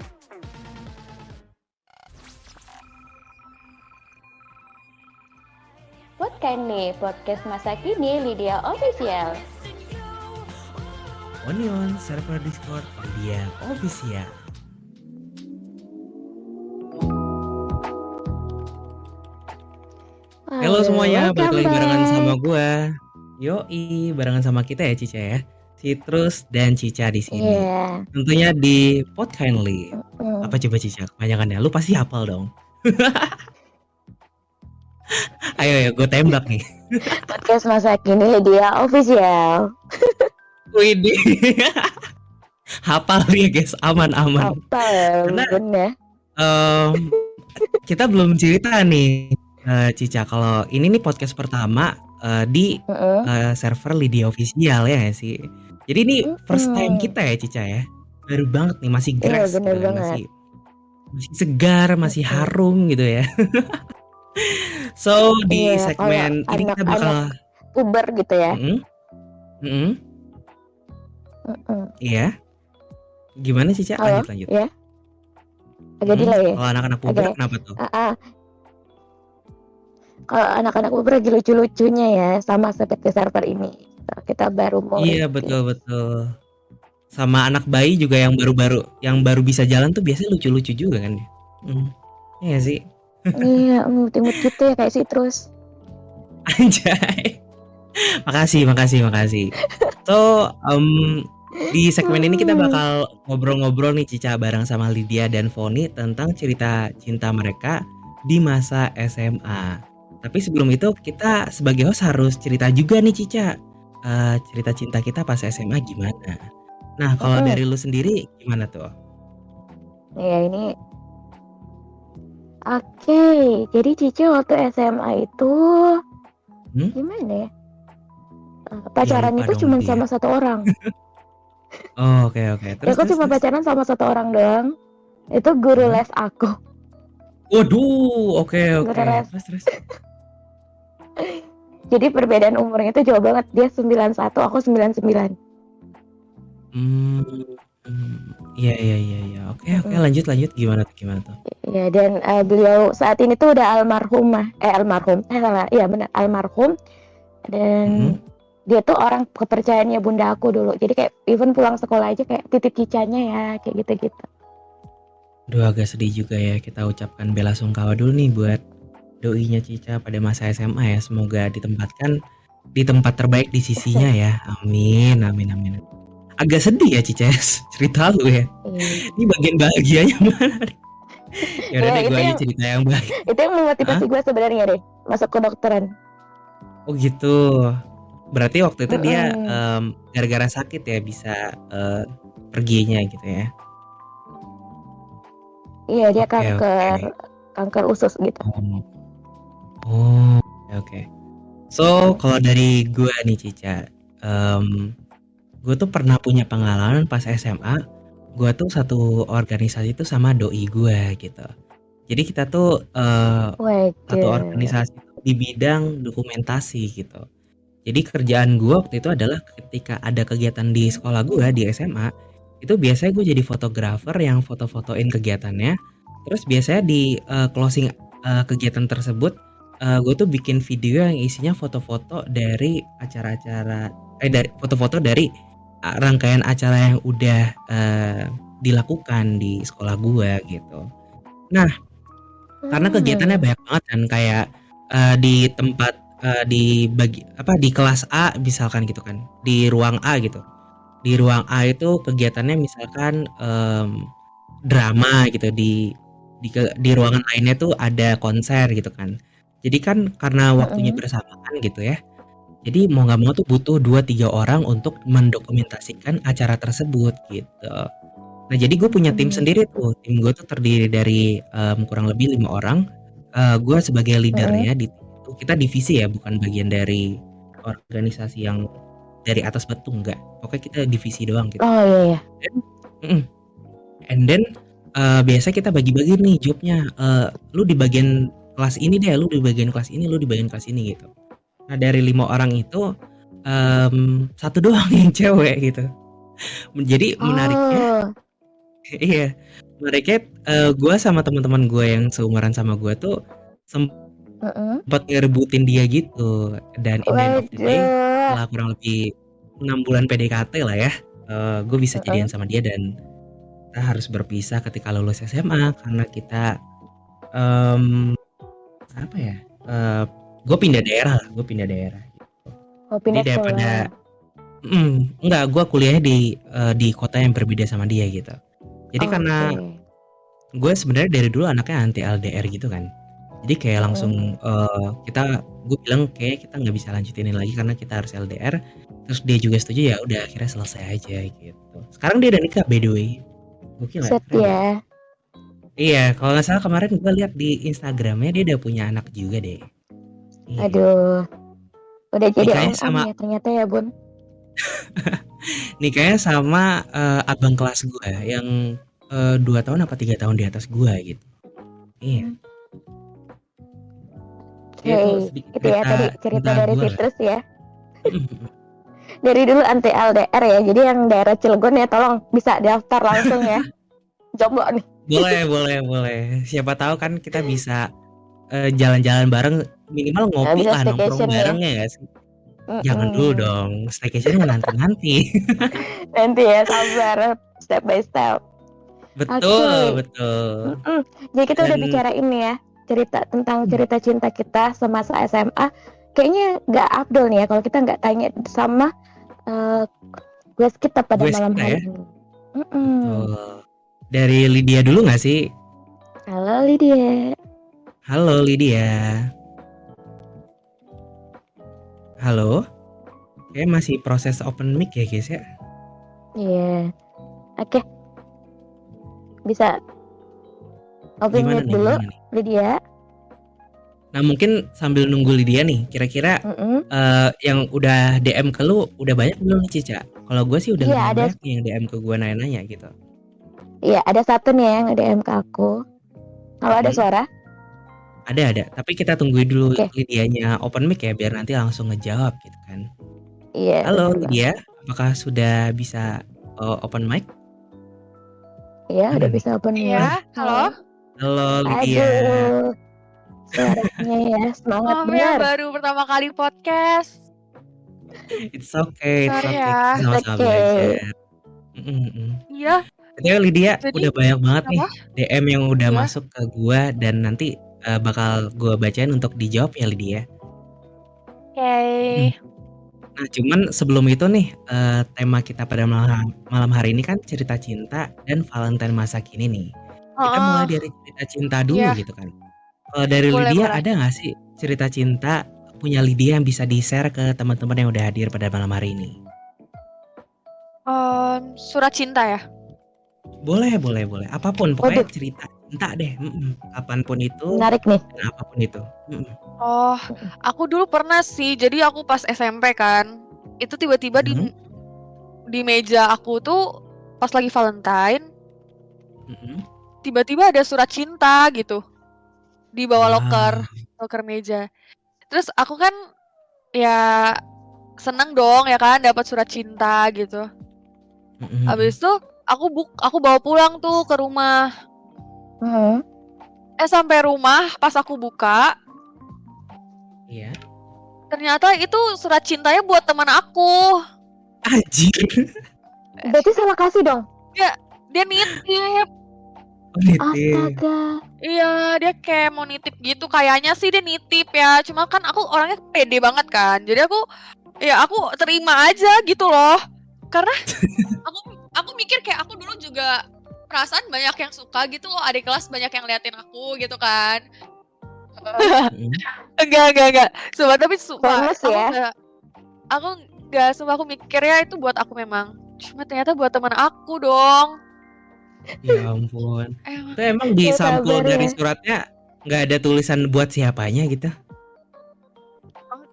Podcast masa kini Lydia Official. Onion server Discord Lydia Official. Halo semuanya, balik lagi barengan sama gue. Yoi, barengan sama kita ya Cica ya. Citrus dan Cica di sini. Iya. Tentunya di Pod Kindly. Apa coba Cica? Kebanyakan ya, lu pasti hafal dong. Ayo ya, gue tembak nih. Podcast masa kini Lydia Official. Widih. Hafal ya guys, aman-aman. Hafal, Karena bener. kita belum cerita nih Cica, kalau ini nih podcast pertama di server Lydia Official ya nggak sih. Jadi ini first time kita ya Cica ya, baru banget nih, masih fresh, bener gitu kan, banget. masih segar, masih harum gitu ya. So di Iya, segmen kalau ini kita bakal puber gitu ya. Iya. Gimana Cica? Halo? Lanjut. Ya. Agak delay ya. Kalau anak-anak puber Agak. kenapa tuh? Kalau anak-anak puber lagi lucu-lucunya ya, sama seperti server ini. Kita baru mulai. Iya betul. Sama anak bayi juga yang baru bisa jalan tuh biasanya lucu-lucu juga kan ya. Iya sih. Iya, timut gitu ya kayak Citrus. Anjay. Makasih. So, di segmen ini kita bakal ngobrol-ngobrol nih Cica bareng sama Lydia dan Foni tentang cerita cinta mereka di masa SMA. Tapi sebelum itu kita sebagai host harus cerita juga nih Cica. Cerita cinta kita pas SMA gimana? Nah, kalau dari lu sendiri gimana tuh? Ya ini. Oke, jadi Cica waktu SMA itu gimana ya? Pacarannya itu cuma sama satu orang. Oh, oke. Terus, aku cuma pacaran sama satu orang doang. Itu guru les aku. Waduh, oke. Guru les. Terus. Jadi perbedaan umurnya itu jauh banget. Dia 91, aku 99. Iya. Oke, lanjut. Gimana tuh? Ya, dan beliau saat ini tuh udah almarhum. Iya benar, almarhum. Dan dia tuh orang kepercayaannya bunda aku dulu. Jadi kayak even pulang sekolah aja kayak titip Cicanya ya, kayak gitu-gitu. Duh, agak sedih juga ya. Kita ucapkan bela sungkawa dulu nih buat doinya Cica pada masa SMA ya. Semoga ditempatkan di tempat terbaik di sisinya ya. Amin. Agak sedih ya Cica cerita lu ya. Ini bagian bahagianya mana? Ya udah deh, gue aja cerita yang baik. Itu yang memotivasi gue sebenarnya deh masuk kedokteran. Oh gitu. Berarti waktu itu dia gara-gara sakit ya bisa perginya gitu ya. Iya, dia kanker usus gitu. Oke. So kalau dari gue nih Cica, gue tuh pernah punya pengalaman pas SMA. Gue tuh satu organisasi tuh sama doi gue gitu. Jadi kita tuh satu organisasi di bidang dokumentasi gitu. Jadi kerjaan gue waktu itu adalah ketika ada kegiatan di sekolah gue di SMA, itu biasanya gue jadi fotografer yang foto-fotoin kegiatannya. Terus biasanya di closing kegiatan tersebut, gue tuh bikin video yang isinya foto-foto dari foto-foto dari rangkaian acara yang udah dilakukan di sekolah gue gitu. Nah, karena kegiatannya banyak banget kan, kayak di tempat di kelas A misalkan gitu kan, di ruang A gitu. Di ruang A itu kegiatannya misalkan drama gitu, di ruangan lainnya tuh ada konser gitu kan. Jadi kan karena waktunya bersamaan gitu ya. Jadi mau nggak mau tuh butuh 2-3 orang untuk mendokumentasikan acara tersebut gitu. Nah jadi gue punya tim sendiri tuh. Tim gue tuh terdiri dari kurang lebih 5 orang. Gue sebagai leadernya di tim itu. Kita divisi ya, bukan bagian dari organisasi yang dari atas batu, enggak. Pokoknya kita divisi doang gitu. Oh iya. Mhm. And then, biasa kita bagi-bagi nih jobnya, lu di bagian kelas ini deh, lu di bagian kelas ini, lu di bagian kelas ini gitu. Nah dari 5 orang itu, 1 doang yang cewek gitu. Jadi menariknya Oh, iya, menariknya, gua sama teman-teman gua yang seumuran sama gua tuh heeh. sempet ngerebutin dia gitu. Dan in the end of the day, Waduh. setelah kurang lebih 6 bulan PDKT lah ya, gue bisa jadian Heeh. sama dia dan kita harus berpisah ketika lulus SMA karena kita, mmm, apa ya, gue pindah daerah lah, gue pindah daerah gitu. Oh, Jadi pindah daripada sekolah. enggak, gue kuliahnya di kota yang berbeda sama dia gitu. Jadi Oke. karena gue sebenarnya dari dulu anaknya anti LDR gitu kan. Jadi kayak Heeh. langsung, gue bilang kayak kita nggak bisa lanjutin ini lagi karena kita harus LDR, terus dia juga setuju, ya udah akhirnya selesai aja gitu. Sekarang dia udah nikah by the way, gokil nggak? Set Keren nggak? ya. Iya, kalau nggak salah kemarin gue lihat di Instagramnya dia udah punya anak juga deh. Iya, Aduh, udah jadi nikahnya om-om sama ya ternyata ya, Bun. nikahnya sama, abang kelas gue yang, 2 tahun apa 3 tahun di atas gue gitu. Iya, Hmm. ya itu Oke, sedikit itu ya tadi cerita cerita dari gue lah. Citrus ya. Mhm mhm. Dari dulu anti LDR ya. Jadi yang daerah Cilegon ya tolong bisa daftar langsung ya. Jomblo nih. Boleh boleh boleh. Siapa tahu kan kita bisa, jalan-jalan bareng, minimal Nah, ngopi bisa lah, nongkrong staycation ya. bareng ya nggak sih? Jangan dulu Mm-mm. dong, staycation mah nanti-nanti. Nanti ya sabar step by step. Betul Oke. betul. Jadi kita udah Dan bicara ini ya, cerita tentang cerita cinta kita semasa SMA. Kayaknya nggak afdol nih ya kalau kita nggak tanya sama guest kita pada gue malam kita hari ya, ini. betul. Dari Lydia dulu nggak sih? Halo Lydia. Halo Lydia. Halo? Kayaknya masih proses open mic ya guys ya? Iya. Oke, bisa open Gimana mic nih dulu gimana nih? Lydia. Nah mungkin sambil nunggu Lydia nih, kira-kira, Mm-mm. yang udah DM ke lu udah banyak belum nih Cica? Kalau gue sih udah Iya lumayan ada, banyak nih yang DM ke gue nanya-nanya gitu. iya ada satu nih yang DM ke aku. Kalau ada Mhm. suara? Ada, tapi kita tungguin dulu Oke. Lydianya open mic ya biar nanti langsung ngejawab gitu kan. Iya Halo bener banget. Lydia, apakah sudah bisa, open mic? Iya Mana udah nih? bisa open mic. Iya, halo? Halo Lydia. Aduh, suaranya ya semangat Maaf ya, bener. baru pertama kali podcast. It's okay, Sorry kita ya. sama-sama Oke. belajar. Mhm mhm. Iya, Katanya Lydia jadi udah banyak banget nih apa? DM yang udah Iya. masuk ke gua dan nanti, bakal gua bacain untuk dijawab ya Lydia. Oke. Mhm. Nah cuman sebelum itu nih, tema kita pada malam hari ini kan cerita cinta dan Valentine masa kini nih. Kita mulai Heeh. dari cerita cinta dulu Iya, gitu kan. Kalau dari boleh Lydia boleh. ada nggak sih cerita cinta punya Lydia yang bisa di-share ke teman-teman yang udah hadir pada malam hari ini? Surat cinta ya? Boleh, apapun pokoknya Waduh, cerita cinta deh, kapan pun itu menarik nih. dan apapun itu, Oh, aku dulu pernah sih. Jadi aku pas SMP kan, itu tiba-tiba mhm, di meja aku tuh pas lagi Valentine, mhm. tiba-tiba ada surat cinta gitu di bawah Wow, loker meja. Terus aku kan ya seneng dong ya kan dapat surat cinta gitu. mhm mhm. Habis itu aku bawa pulang tuh ke rumah. Mhm. Sampai rumah pas aku buka, Iya. ternyata itu surat cintanya buat teman aku. Anjir, Berarti salah kasih dong. Dia nitip. oh nitip. Astaga. Iya, dia kayak mau nitip gitu. Kayaknya sih dia nitip ya. Cuma kan aku orangnya pede banget kan. Jadi aku terima aja gitu loh. Karena aku mikir kayak aku dulu juga perasaan banyak yang suka gitu loh. Adik kelas banyak yang liatin aku gitu kan. Mhm. Enggak. Sumpah, Famous ya. sumpah aku mikirnya itu buat aku memang. Cuma ternyata buat teman aku dong. Ya ampun, Emang itu emang di Ya sampul sabar dari ya. suratnya nggak ada tulisan buat siapanya gitu?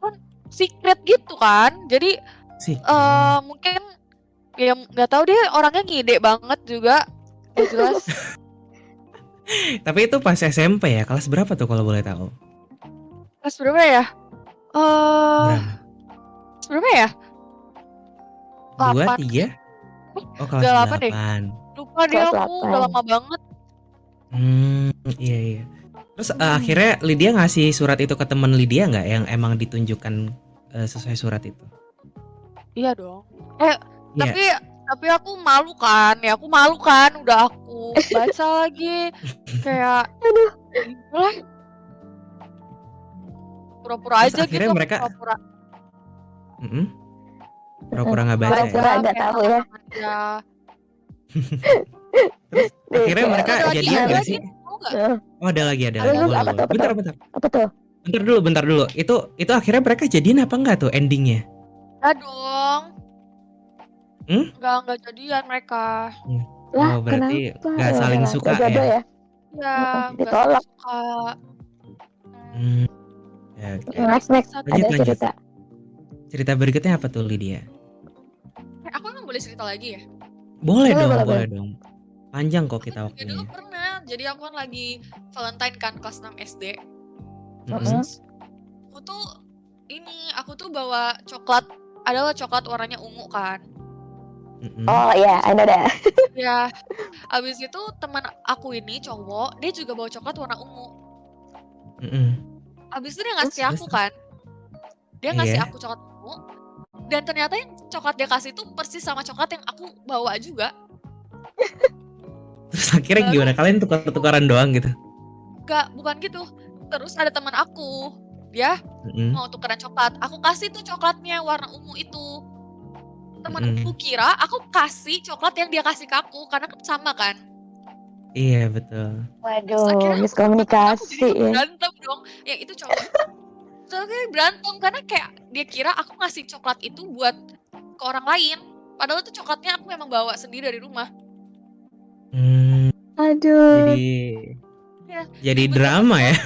kan secret gitu kan. Jadi Secret. mungkin Ya nggak tahu deh, orangnya ngide banget juga. Gak jelas. Tapi itu pas SMP ya, kelas berapa tuh kalau boleh tahu? Kelas berapa ya? Eh, Berapa? kelas berapa ya? 2, 8. 3? Oh, kelas Gak 8 deh. 8. Lupa deh Kelas aku, udah 8. lama banget. Iya iya. Terus akhirnya Lydia ngasih surat itu ke temen Lydia nggak yang emang ditunjukkan sesuai surat itu? Iya dong. Iya. Tapi aku malu kan. Ya aku malu kan, udah aku baca lagi. Kayak lah, pura-pura Terus aja akhirnya gitu, aku mereka pura-pura. Mm-mm. Pura-pura nggak baca ya. Pura-pura nggak kayak tahu ya. tenang aja. Terus akhirnya Iya. mereka Ada lagi, jadian ada nggak lagi. sih? Tahu nggak? Oh ada lagi. Terus Boleh apa boleh. tuh? Apa tuh? Bentar dulu. Itu akhirnya mereka jadian apa enggak tuh endingnya? Ya dong. Nggak jadian mereka. Lah, Oh berarti kenapa? nggak Ya saling udahlah, suka gak jodoh ya? ya. Ya, nggak Ditolak. suka. Ya, oke. Next Lanjut, ada lanjut. cerita. Cerita berikutnya apa tuh Lydia? Aku emang boleh cerita lagi ya? Boleh Boleh. dong. Panjang kok kita Aku juga dulu waktunya. pernah. Jadi aku kan lagi Valentine kan kelas 6 SD. Mm-mm. Terus aku tuh bawa coklat. Adalah coklat warnanya ungu kan. Mm-mm. Oh iya, I know that. Ya, abis itu teman aku ini cowok, dia juga bawa coklat warna ungu. Mm-mm. Abis itu dia ngasih Terus? aku kan. Dia ngasih Iya. aku coklat ungu. Dan ternyata yang coklat dia kasih itu persis sama coklat yang aku bawa juga. Terus akhirnya gimana? Kalian tukar-tukaran doang gitu? Enggak, bukan gitu. Terus ada teman aku, dia Mm-mm. mau tukeran coklat. Aku kasih tuh coklatnya warna ungu itu. Teman Mm-mm. aku kira aku kasih coklat yang dia kasih ke aku karena kan sama kan. Iya betul. Terus Waduh, akhirnya aku miskomunikasi jadi ya. berantem dong. Ya itu cowok. Terus akhirnya berantem karena kayak dia kira aku ngasih coklat itu buat ke orang lain. Padahal itu coklatnya aku memang bawa sendiri dari rumah. Aduh. Jadi drama ya?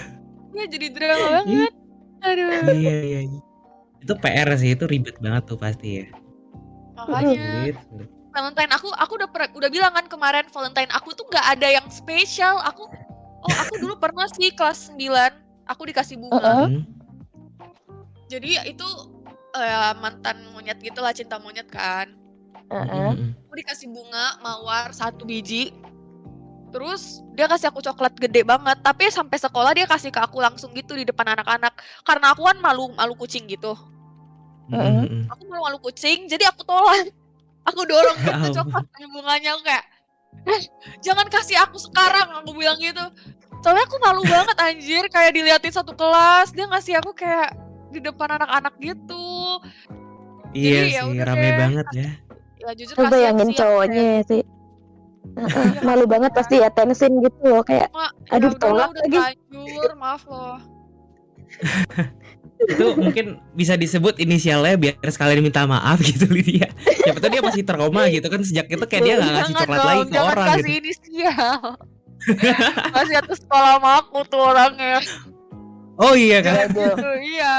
Iya jadi drama banget. Aduh. Iya. Itu PR sih, itu ribet banget tuh pasti ya. Makanya Sulit. Valentine aku udah bilang kan kemarin Valentine aku tuh nggak ada yang spesial. Aku dulu pernah sih kelas 9 aku dikasih bunga. Jadi itu mantan monyet gitulah, cinta monyet kan. Aku dikasih bunga mawar 1 biji. Terus dia kasih aku coklat gede banget, tapi sampai sekolah dia kasih ke aku langsung gitu di depan anak-anak. Karena aku kan malu kucing gitu. Aku malu kucing, jadi aku tolak. Aku dorong gitu coklat bunganya, aku kayak jangan kasih aku sekarang, aku bilang gitu. Soalnya aku malu banget anjir, kayak diliatin satu kelas, dia ngasih aku kayak di depan anak-anak gitu. Iya Jadi, ya sih, udah rame deh. banget ya. Ya jujur Lu kasihan bayangin sih aku cowoknya kayak, sih. Iya, Malu banget pasti ya, tensin gitu loh kayak ya aduh udahlah, tolak udah lagi. terlanjur, maaf loh. Itu mungkin bisa disebut inisialnya biar sekalian minta maaf gitu Lydia. Siapa tahu dia masih trauma gitu kan, sejak itu kayak dia nggak ngasih Jangan coklat dong, lagi ke jangan orang kasih gitu. inisial. Masih satu sekolah sama aku tuh orangnya. Oh iya kan. Waduh. Iya.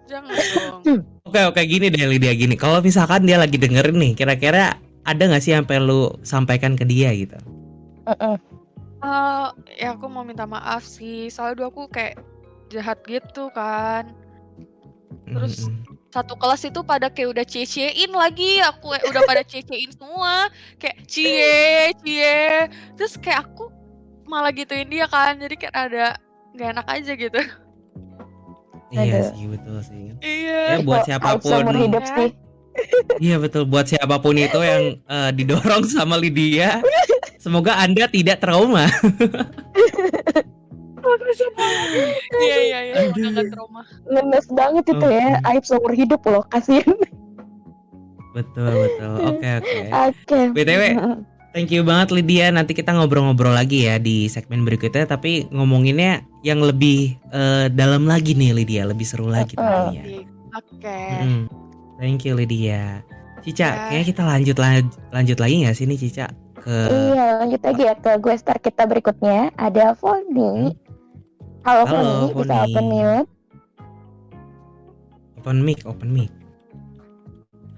Jangan dong. Oke gini deh Lydia, gini. Kalau misalkan dia lagi dengerin nih, kira-kira ada nggak sih yang pengen lu sampaikan ke dia gitu? Ya aku mau minta maaf sih. Soalnya dulu aku kayak jahat gitu kan. Terus satu kelas itu pada kayak udah cie-ciein lagi. Aku udah pada cie-ciein semua. Kayak cie. Terus kayak aku malah gituin dia kan. Jadi kayak ada gak enak aja gitu. Iya Aduh. sih, betul sih. Iya. Ya buat Itu aib siapapun. seumur hidup Ya. sih. Iya betul, buat siapapun itu yang didorong sama Lydia, semoga Anda tidak trauma. Iya. Semoga gak trauma. Ngenes banget itu ya, aib seumur hidup loh, kasihan. Betul. Oke. Oke. BTW, thank you banget Lydia. Nanti kita ngobrol-ngobrol lagi ya di segmen berikutnya. Tapi ngomonginnya yang lebih dalam lagi nih Lydia, lebih seru lagi tentunya. Oke. Thank you Lydia. Cica, Ya. kayaknya kita lanjut lagi nggak sih nih Cica ke Iya, lanjut lagi ya ke gue star kita berikutnya. Ada Foni. Halo Foni, bisa Foni. open mute. Open mic.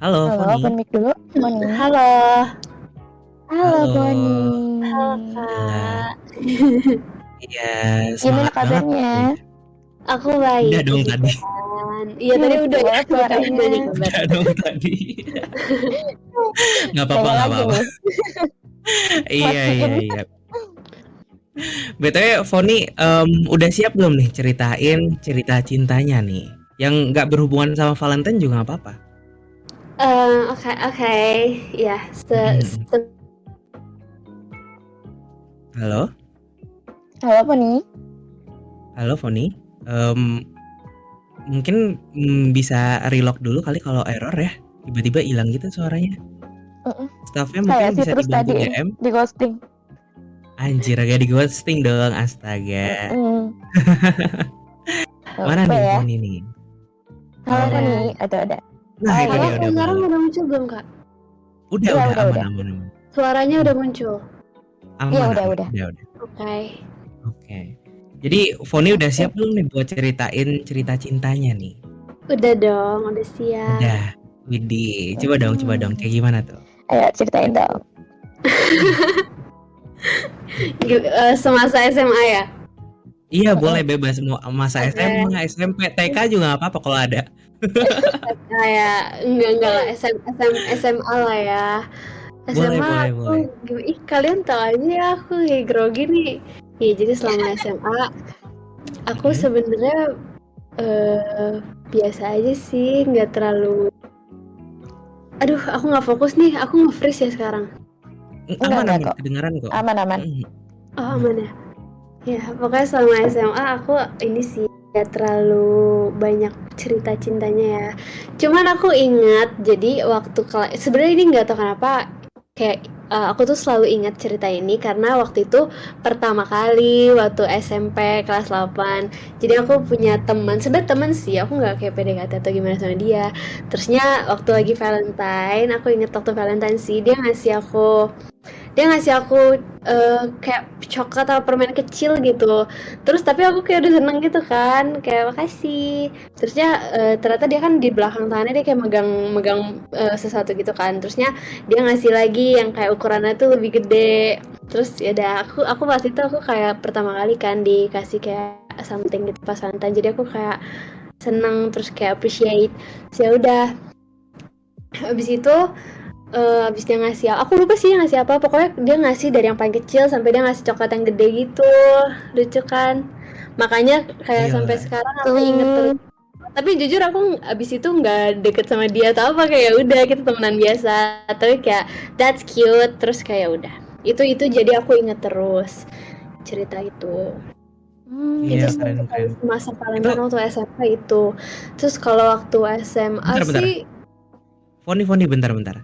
Halo Halo, Foni. open mic dulu. Boni. Halo. Halo, Halo. Boni. Halo, Gila. Kak. Iya, Gimana semangat banget kabarnya? nih. Aku Udah baik, dong puji tadi. Tuhan. Iya, tadi Lucu udah ya, banget udah nih suaranya. kabar. Udah dong tadi. Nggak apa-apa, Pengen nggak lagi apa-apa. nih. Iya, iya, Mastiin. iya. BTW Foni udah siap belum nih ceritain cerita cintanya nih? Yang nggak berhubungan sama Valentine juga nggak apa-apa. Oke. Ya, Mm-mm. Halo, Halo, Boni. halo Foni. Mungkin bisa relock dulu kali kalau error ya. Tiba-tiba hilang gitu suaranya. Staffnya Kayak mungkin sih bisa terus dibantu tadi DM. di ghosting. Anjir, agak di ghosting dong, astaga. Mana Lupa nih ya. Foni nih? Halo, Oh, Boni. Ada. nah itu Halo, dia udah sekarang boleh. udah muncul belum, Kak? Udah Iya, aman, udah. aman. Suaranya udah muncul. Iya, Aman, udah. Oke. Oke. Jadi Foni udah siap belum nih buat ceritain cerita cintanya nih? Udah dong, udah siap. Udah. Widih, coba dong. Kayak gimana tuh? Ayo ceritain dong. Semasa SMA ya? Iya, boleh bebas mau masa Oke. SMA, SMP, TK juga nggak apa-apa kalau ada. Kayak enggak lah, SMA lah ya. Boleh, SMA aku boleh. ih kalian tahu aja ya aku kayak grogi nih. Ya jadi selama SMA aku sebenarnya biasa aja sih, nggak terlalu. Aduh, aku nggak fokus nih, aku nge-freeze ya sekarang. Aman, Enggak kok. kedengeran kok. Aman. Oh aman ya. Ya pokoknya selama SMA aku ini sih nggak terlalu banyak cerita cintanya ya. Cuman aku ingat jadi waktu sebenarnya ini nggak tahu kenapa kayak aku tuh selalu ingat cerita ini karena waktu itu pertama kali waktu SMP kelas 8. Jadi aku punya teman, sebenarnya teman sih, aku nggak kayak PDKT atau gimana sama dia. Terusnya waktu lagi Valentine, aku inget waktu Valentine sih dia ngasih aku kayak coklat atau permen kecil gitu. Terus tapi aku kayak udah seneng gitu kan, kayak makasih. Terusnya ternyata dia kan di belakang tangannya dia kayak megang sesuatu gitu kan. Terusnya dia ngasih lagi yang kayak ukurannya tuh lebih gede. Terus ya udah aku pas itu aku kayak pertama kali kan dikasih kayak something gitu pas Valentine. Jadi aku kayak seneng terus kayak appreciate. Ya udah. Habis itu abis dia ngasih, aku lupa sih dia ngasih apa, pokoknya dia ngasih dari yang paling kecil sampai dia ngasih coklat yang gede gitu, lucu kan, makanya kayak Gila. sampai sekarang aku inget terus. Tapi jujur aku abis itu nggak deket sama dia atau apa, kayak udah kita temenan biasa, tapi kayak that's cute, terus kayak udah itu jadi aku inget terus cerita itu. Iya, Itu keren. masa Valentine waktu SMP itu. Terus kalau waktu SMA Bentar. sih Foni, bentar. kenapa?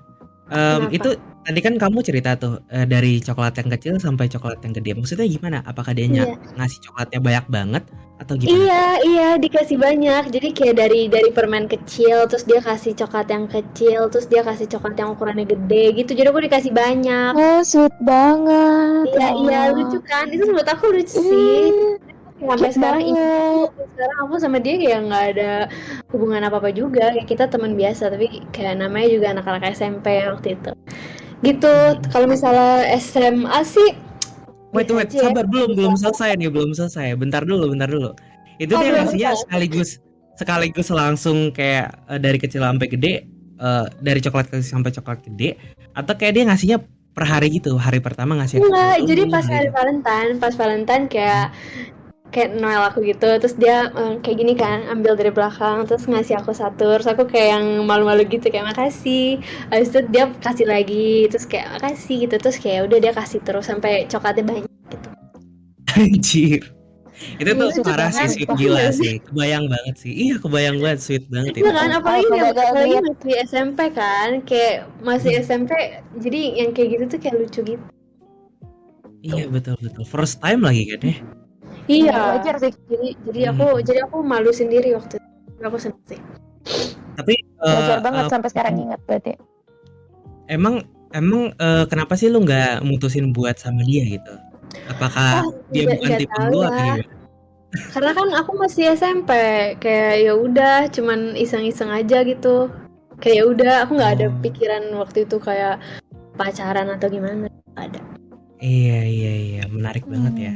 Itu tadi kan kamu cerita tuh dari coklat yang kecil sampai coklat yang gede. Maksudnya gimana? Apakah dia ngasih coklatnya banyak banget atau gimana? Iya, dikasih banyak. Jadi kayak dari permen kecil, terus dia kasih coklat yang kecil, terus dia kasih coklat yang ukurannya gede gitu. Jadi aku dikasih banyak. Oh, sweet banget. Iya, lucu kan? Itu menurut aku lucu sih. Sampai sekarang aku sama dia kayak nggak ada hubungan apa-apa juga. Kayak kita teman biasa, tapi kayak namanya juga anak-anak SMP waktu itu. Gitu. Kalau misalnya SMA sih Wait, sabar, belum selesai. Bentar dulu. Itu dia ngasihnya sekaligus langsung kayak dari kecil sampai gede, dari coklat kecil sampai coklat gede, atau kayak dia ngasihnya per hari gitu, hari pertama ngasih enggak, dulu, jadi pas gitu. hari Valentine kayak Noel aku gitu, terus dia kayak gini kan, ambil dari belakang terus ngasih aku satu, terus aku kayak yang malu-malu gitu kayak makasih. Habis itu dia kasih lagi, terus kayak makasih gitu, terus kayak udah dia kasih terus sampai coklatnya banyak gitu. Anjir, itu tuh Iya, parah sih, banget. sweet gila sih, kebayang banget sih. Iya, kebayang banget, sweet banget itu. Iya kan, apalagi lihat. masih SMP kan, kayak masih SMP, jadi yang kayak gitu tuh kayak lucu gitu. Iya, betul. First time lagi kan ya? Iya, wajar sih. Jadi aku malu sendiri waktu itu. Aku seneng sih. Tapi Wajar banget sampai sekarang ingat berarti. Emang kenapa sih lu nggak mutusin buat sama dia gitu? Apakah dia bukan nggak tipe tahu lu ya. atau gimana? Karena kan aku masih SMP, kayak ya udah cuman iseng-iseng aja gitu. Kayak ya udah, aku nggak ada Oh. pikiran waktu itu kayak pacaran atau gimana. Nggak ada. Iya, menarik banget ya.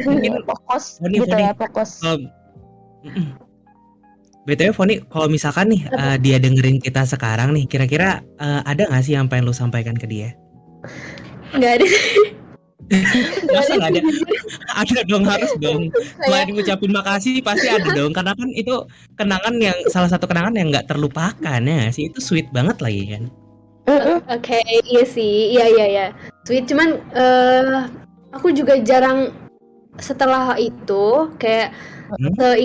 Mungkin Fokus Foni gitu Foni ya, fokus. mhm, BTW Foni kalau misalkan nih, Apa? dia dengerin kita sekarang nih, kira-kira, ada nggak sih yang pengen lu sampaikan ke dia? Nggak ada. Nggak Masa ada nggak sih ada? jujur. Ada dong, harus dong. Kayak Selain ngucapin makasih pasti ada dong, karena kan itu kenangan yang salah satu kenangan yang nggak terlupakan, ya nggak sih? Itu sweet banget lagi kan? oke, iya sih, iya. Sweet, cuman aku juga jarang setelah itu kayak Mhm.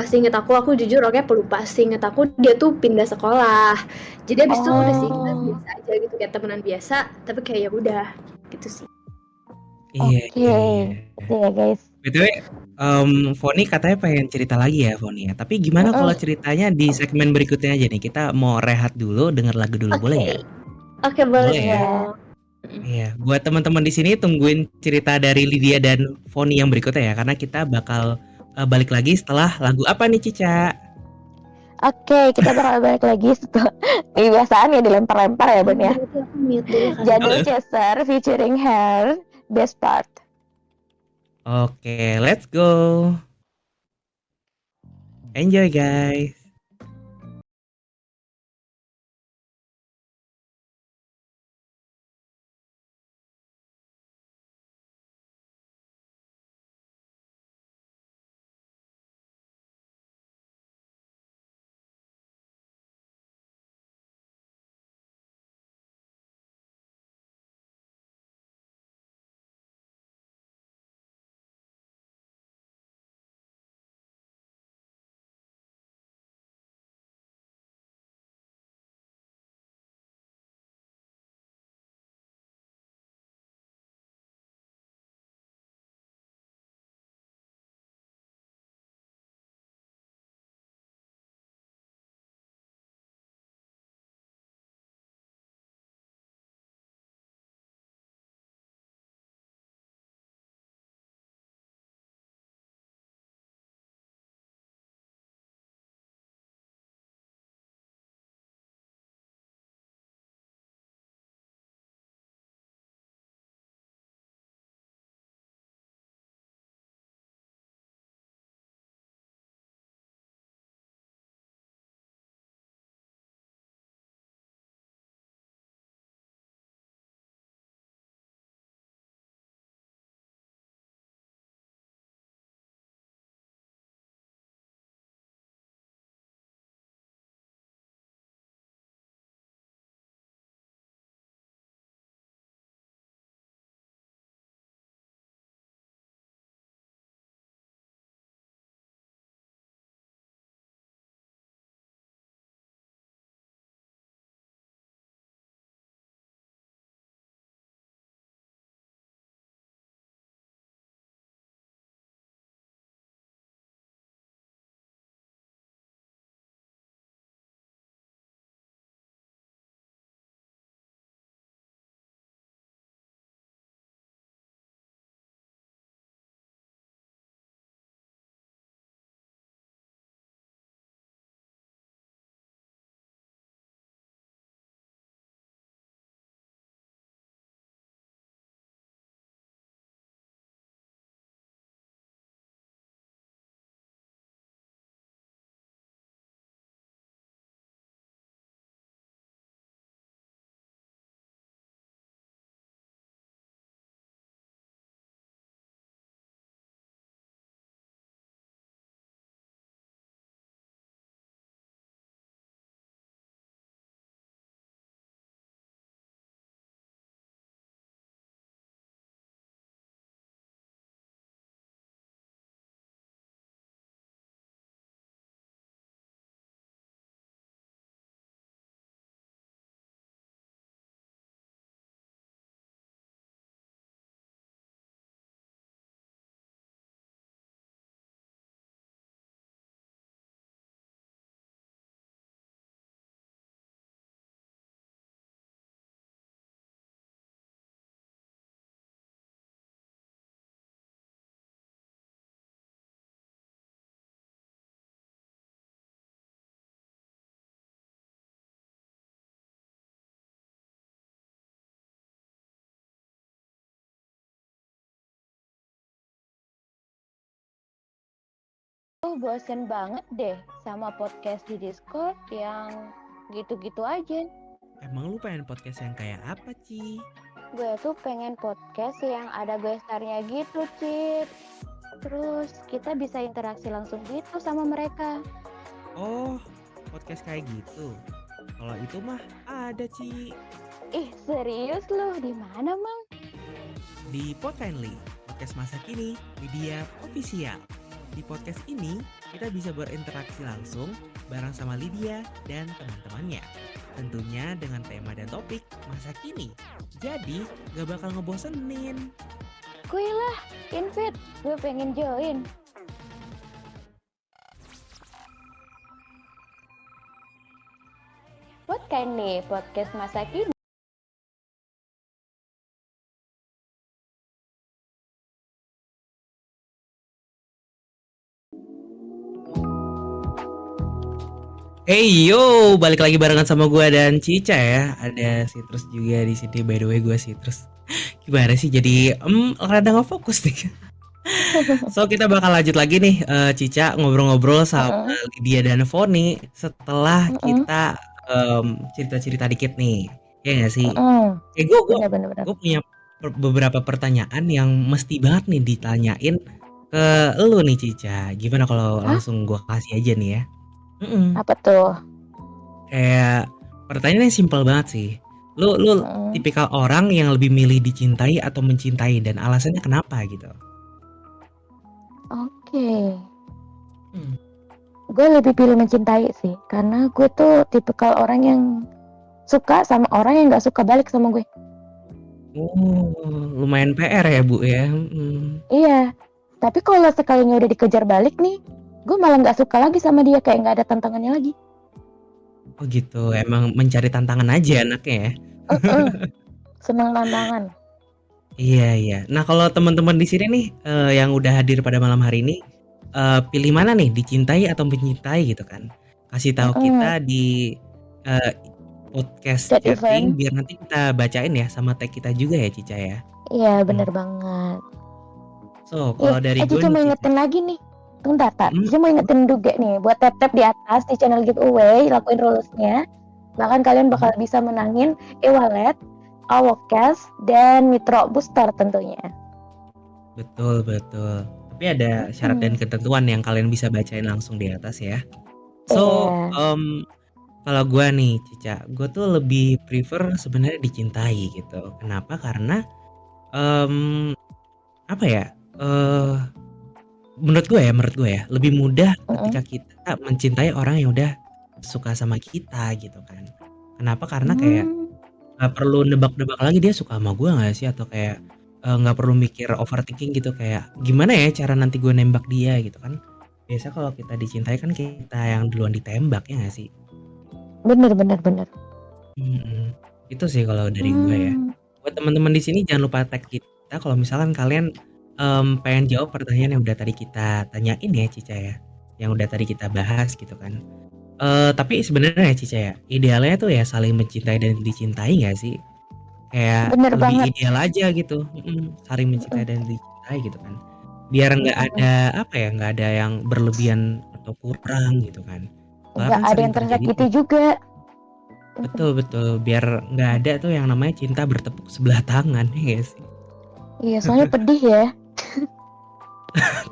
seinget aku jujur orangnya pelupa. Seinget aku dia tuh pindah sekolah. Jadi abis itu udah sih kita Oh, biasa aja gitu kayak temenan biasa, tapi kayak ya udah gitu sih. Iya, oke. Itu ya guys. BTW, Foni katanya pengen cerita lagi ya Foni ya. Tapi gimana kalau Mm-mm. ceritanya di segmen berikutnya aja nih? Kita mau rehat dulu, denger lagu dulu, boleh Oke, nggak? oke boleh Boleh ya? Iya. dong. Iya, buat teman-teman di sini tungguin cerita dari Lydia dan Foni yang berikutnya ya, karena kita bakal balik lagi setelah lagu apa nih Cica? Oke, kita bakal balik lagi setelah kebiasaan ya dilempar-lempar ya Bun ya. Berarti aku mute dulu kan. Jadul Halo. Chaser featuring Hair, Best Part. Oke, let's go. Enjoy guys. bosen banget deh sama podcast di Discord yang gitu-gitu aja. Emang lu pengen podcast yang kayak apa, Ci? Gue tuh pengen podcast yang ada gestarnya gitu, Cip. Terus kita bisa interaksi langsung gitu sama mereka. Oh, podcast kayak gitu. Kalau itu mah ada, Ci. Ih, serius lu? Di mana, Mang? Di Podkindly, podcast masa kini, media official. Di podcast ini, kita bisa berinteraksi langsung bareng sama Lydia dan teman-temannya. Tentunya dengan tema dan topik masa kini. Jadi, gak bakal ngebosenin. Kuy lah, invite. Gue pengen join. Podkindly, podcast masa kini. Hey yo, balik lagi barengan sama gua dan Cica ya. Ada Citrus juga di sini. By the way, gua Citrus. Gimana sih jadi rada nggak fokus nih. So kita bakal lanjut lagi nih, Cica ngobrol-ngobrol sama Lydia dan Foni setelah kita cerita-cerita dikit nih. Ya nggak sih? Gue Bener-bener. punya beberapa pertanyaan yang mesti banget nih ditanyain ke lu nih Cica. Gimana kalau langsung gua kasih aja nih ya? Apa tuh? Kayak pertanyaannya simpel banget sih. Lu tipikal orang yang lebih milih dicintai atau mencintai dan alasannya kenapa gitu? Oke. Gue lebih pilih mencintai sih, karena gue tuh tipikal orang yang suka sama orang yang gak suka balik sama gue. Oh, lumayan PR ya Bu ya. Iya, tapi kalau sekalinya udah dikejar balik nih, gue malah gak suka lagi sama dia, kayak gak ada tantangannya lagi. Oh gitu, emang mencari tantangan aja anaknya ya. Seneng tantangan. Iya. Nah kalau teman-teman di sini nih yang udah hadir pada malam hari ini, pilih mana nih, dicintai atau mencintai gitu kan? Kasih tahu kita di podcast Chat chatting event. biar nanti kita bacain ya sama tag kita juga ya Cica ya. Iya, bener banget. So kalau dari gue Cica mau nih Cica. ingetin lagi nih. Tunggu tar. Cica mau ingetin juga nih, buat tap-tap di atas di channel giveaway, lakuin rulesnya. Bahkan kalian bakal bisa menangin e-wallet, Awokcast, dan Mitro Booster tentunya. Betul. Tapi ada syarat dan ketentuan yang kalian bisa bacain langsung di atas ya. So, kalau gue nih Cica, gue tuh lebih prefer sebenarnya dicintai gitu. Kenapa? Karena apa ya? Menurut gue ya lebih mudah ketika kita mencintai orang yang udah suka sama kita gitu kan. Kenapa? Karena kayak nggak perlu nebak-nebak lagi dia suka sama gue nggak sih, atau kayak nggak perlu mikir overthinking gitu, kayak gimana ya cara nanti gue nembak dia gitu kan. Biasa kalau kita dicintai kan kita yang duluan ditembak, ya nggak sih? Bener. Itu sih kalau dari gue ya. Buat teman-teman di sini jangan lupa tag kita kalau misalkan kalian pengen jawab pertanyaan yang udah tadi kita tanyain ya Cica ya, yang udah tadi kita bahas gitu kan. Tapi sebenarnya ya Cica ya, idealnya tuh ya saling mencintai dan dicintai nggak sih? Kayak Bener lebih banget. ideal aja gitu, saling mencintai dan dicintai gitu kan. Biar nggak ada apa ya, nggak ada yang berlebihan atau kurang gitu kan. Soalnya Nggak kan ada sering yang terjadi tersakiti tuh. juga. Betul. Biar nggak ada tuh yang namanya cinta bertepuk sebelah tangan, ya nggak sih? Iya, soalnya pedih ya.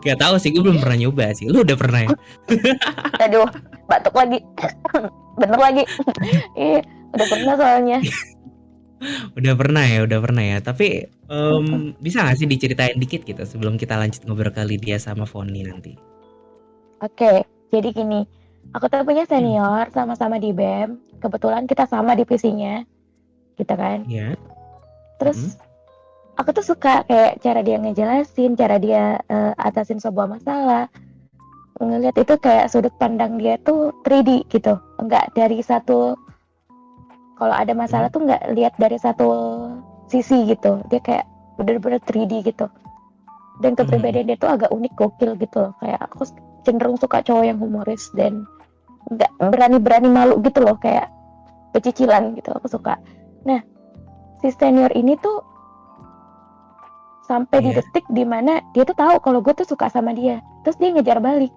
Gak tahu sih, gue belum pernah nyoba sih. Lu udah pernah ya? Aduh, batuk lagi. Bener lagi. Iya, udah pernah soalnya. Udah pernah ya. Tapi bisa gak sih diceritain dikit gitu sebelum kita lanjut ngobrol ke Lydia sama Foni nanti? Oke, jadi gini. Aku tuh punya senior, sama-sama di BEM. Kebetulan kita sama divisinya. Gitu kan. Iya. Terus aku tuh suka kayak cara dia ngejelasin, cara dia atasin sebuah masalah. Ngelihat itu kayak sudut pandang dia tuh 3D gitu. Enggak dari satu, kalau ada masalah tuh enggak lihat dari satu sisi gitu. Dia kayak bener-bener 3D gitu. Dan kepribadian dia tuh agak unik, gokil gitu loh. Kayak aku cenderung suka cowok yang humoris dan enggak berani-berani malu gitu loh, kayak pecicilan gitu, aku suka. Nah, si senior ini tuh sampai di detik dimana dia tuh tahu kalau gue tuh suka sama dia, terus dia ngejar balik.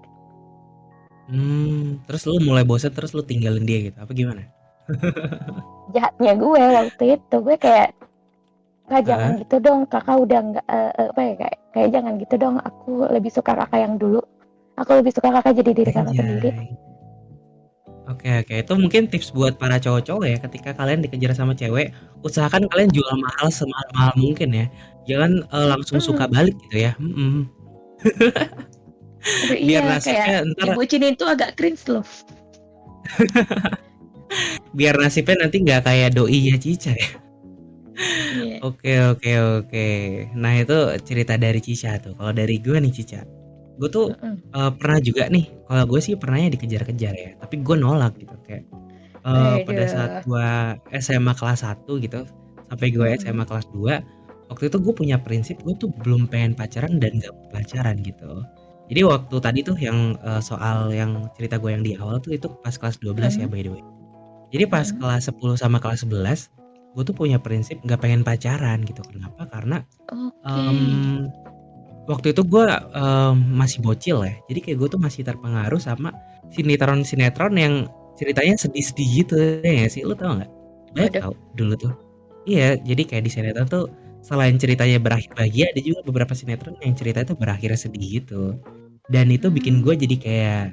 Terus lu mulai bosen terus lu tinggalin dia gitu, apa gimana? Jahatnya gue waktu itu, gue kayak, "Kak, jangan Heeh. gitu dong, Kakak udah nggak," apa ya, kayak jangan gitu dong, aku lebih suka Kakak yang dulu. Aku lebih suka Kakak jadi diri Kakak sendiri. Anjay. Oke, itu mungkin tips buat para cowok-cowok ya, ketika kalian dikejar sama cewek, usahakan kalian jual mahal semahal-mahal mungkin ya. Jangan, langsung suka Mhm. balik gitu ya, Aduh biar iya, kayak nasibnya entar dibucinin tuh agak cringe loh. biar nasibnya nanti nggak kayak doinya Cica ya. Iya. Oke. Nah itu cerita dari Cica tuh. Kalau dari gue nih Cica, gue tuh Mhm. pernah juga nih. Kalau gue sih pernahnya dikejar-kejar ya, tapi gue nolak gitu kayak pada saat Aduh. gue SMA kelas 1 gitu sampai gue Mhm. SMA kelas 2, waktu itu gue punya prinsip gue tuh belum pengen pacaran dan gak mau pacaran gitu. Jadi waktu tadi tuh yang soal yang cerita gue yang di awal tuh itu pas kelas 12 ya Mhm. by the way. Jadi pas Mhm. kelas 10 sama kelas 11, gue tuh punya prinsip nggak pengen pacaran gitu. Kenapa? Karena Oke. em, waktu itu gue masih bocil ya. Jadi kayak gue tuh masih terpengaruh sama sinetron-sinetron yang ceritanya sedih-sedih gitu ya nggak sih? Lu tau nggak? Banyak Waduh. tau dulu tuh. Iya, jadi kayak di sinetron tuh selain ceritanya berakhir bahagia, ada juga beberapa sinetron yang ceritanya tuh berakhir sedih gitu. Dan itu bikin gue Mmm. jadi kayak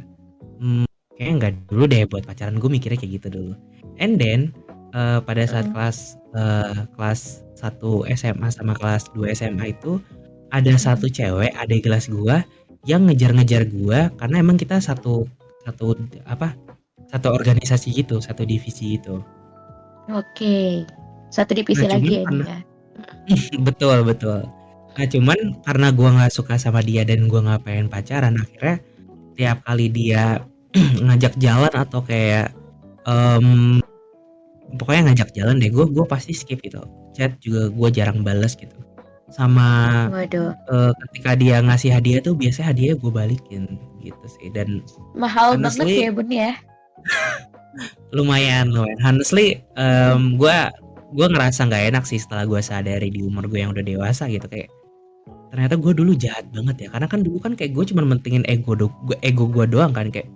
kayaknya nggak dulu deh buat pacaran, gue mikirnya kayak gitu dulu. And then pada saat Mhm. kelas 1 SMA sama kelas 2 SMA itu ada satu Mhm. cewek adik kelas gue yang ngejar-ngejar gue karena emang kita satu satu apa satu organisasi gitu, satu divisi gitu. Oke. Satu Nah divisi cuman lagi ya nih karena ya? betul. Nah cuman karena gue nggak suka sama dia dan gue nggak pengen pacaran, akhirnya tiap kali dia ngajak jalan atau kayak pokoknya ngajak jalan deh, gue pasti skip gitu. Chat juga gue jarang bales gitu. Sama Waduh, ketika dia ngasih hadiah tuh biasanya hadiah gue balikin gitu sih. Dan mahal banget honestly ya Bun ya? lumayan. Honestly gue ngerasa nggak enak sih setelah gue sadari di umur gue yang udah dewasa gitu kayak ternyata gue dulu jahat banget ya. Karena kan dulu kan kayak gue cuma mentingin ego gue doang kan kayak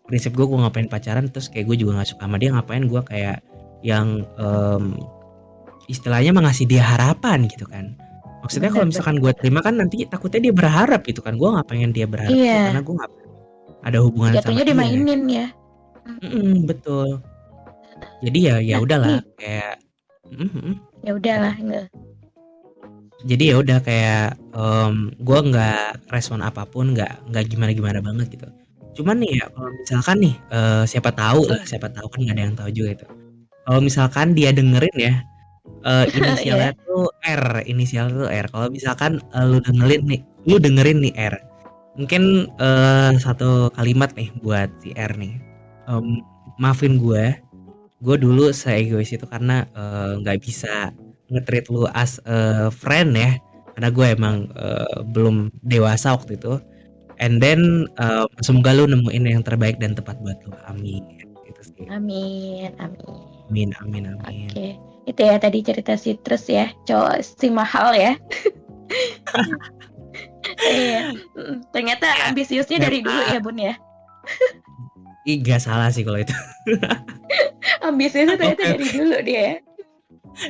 prinsip gue ngapain pacaran terus kayak gue juga nggak suka sama dia ngapain gue kayak yang istilahnya ngasih dia harapan gitu kan. Maksudnya kalau Bener misalkan bener gue bener. terima kan nanti takutnya dia berharap gitu kan. Gue nggak pengen dia berharap juga karena Iya, gue nggak ada hubungan sama jatuhnya dia dimainin gitu. ya? Mmm. Betul. Jadi ya Nah udahlah nih, kayak mhm. ya Apa udahlah tuh? nggak. Jadi ya udah kayak gue nggak respon apapun, nggak gimana-gimana banget gitu. Cuman nih ya kalau misalkan nih siapa tahu kan nggak ada yang tahu juga itu. Kalau misalkan dia dengerin ya Iya. inisialnya tuh R. Kalau misalkan lu dengerin nih R. Mungkin satu kalimat nih buat si R nih. Em, Maafin gue dulu se-egois itu karena nggak bisa nge-treat lu as a friend ya. Karena gue emang belum dewasa waktu itu. And then semoga lu nemuin yang terbaik dan tepat buat lu. Amin. Gitu sih. Amin amin. Amin. Oke. Itu ya tadi cerita Citrus ya, cowok si mahal ya. Iya, ternyata Ya, ambisiusnya dari dulu SMA. ya Bun ya? Ih, gak salah sih kalau itu. Ambisiusnya ternyata Oke, dari dulu dia ya?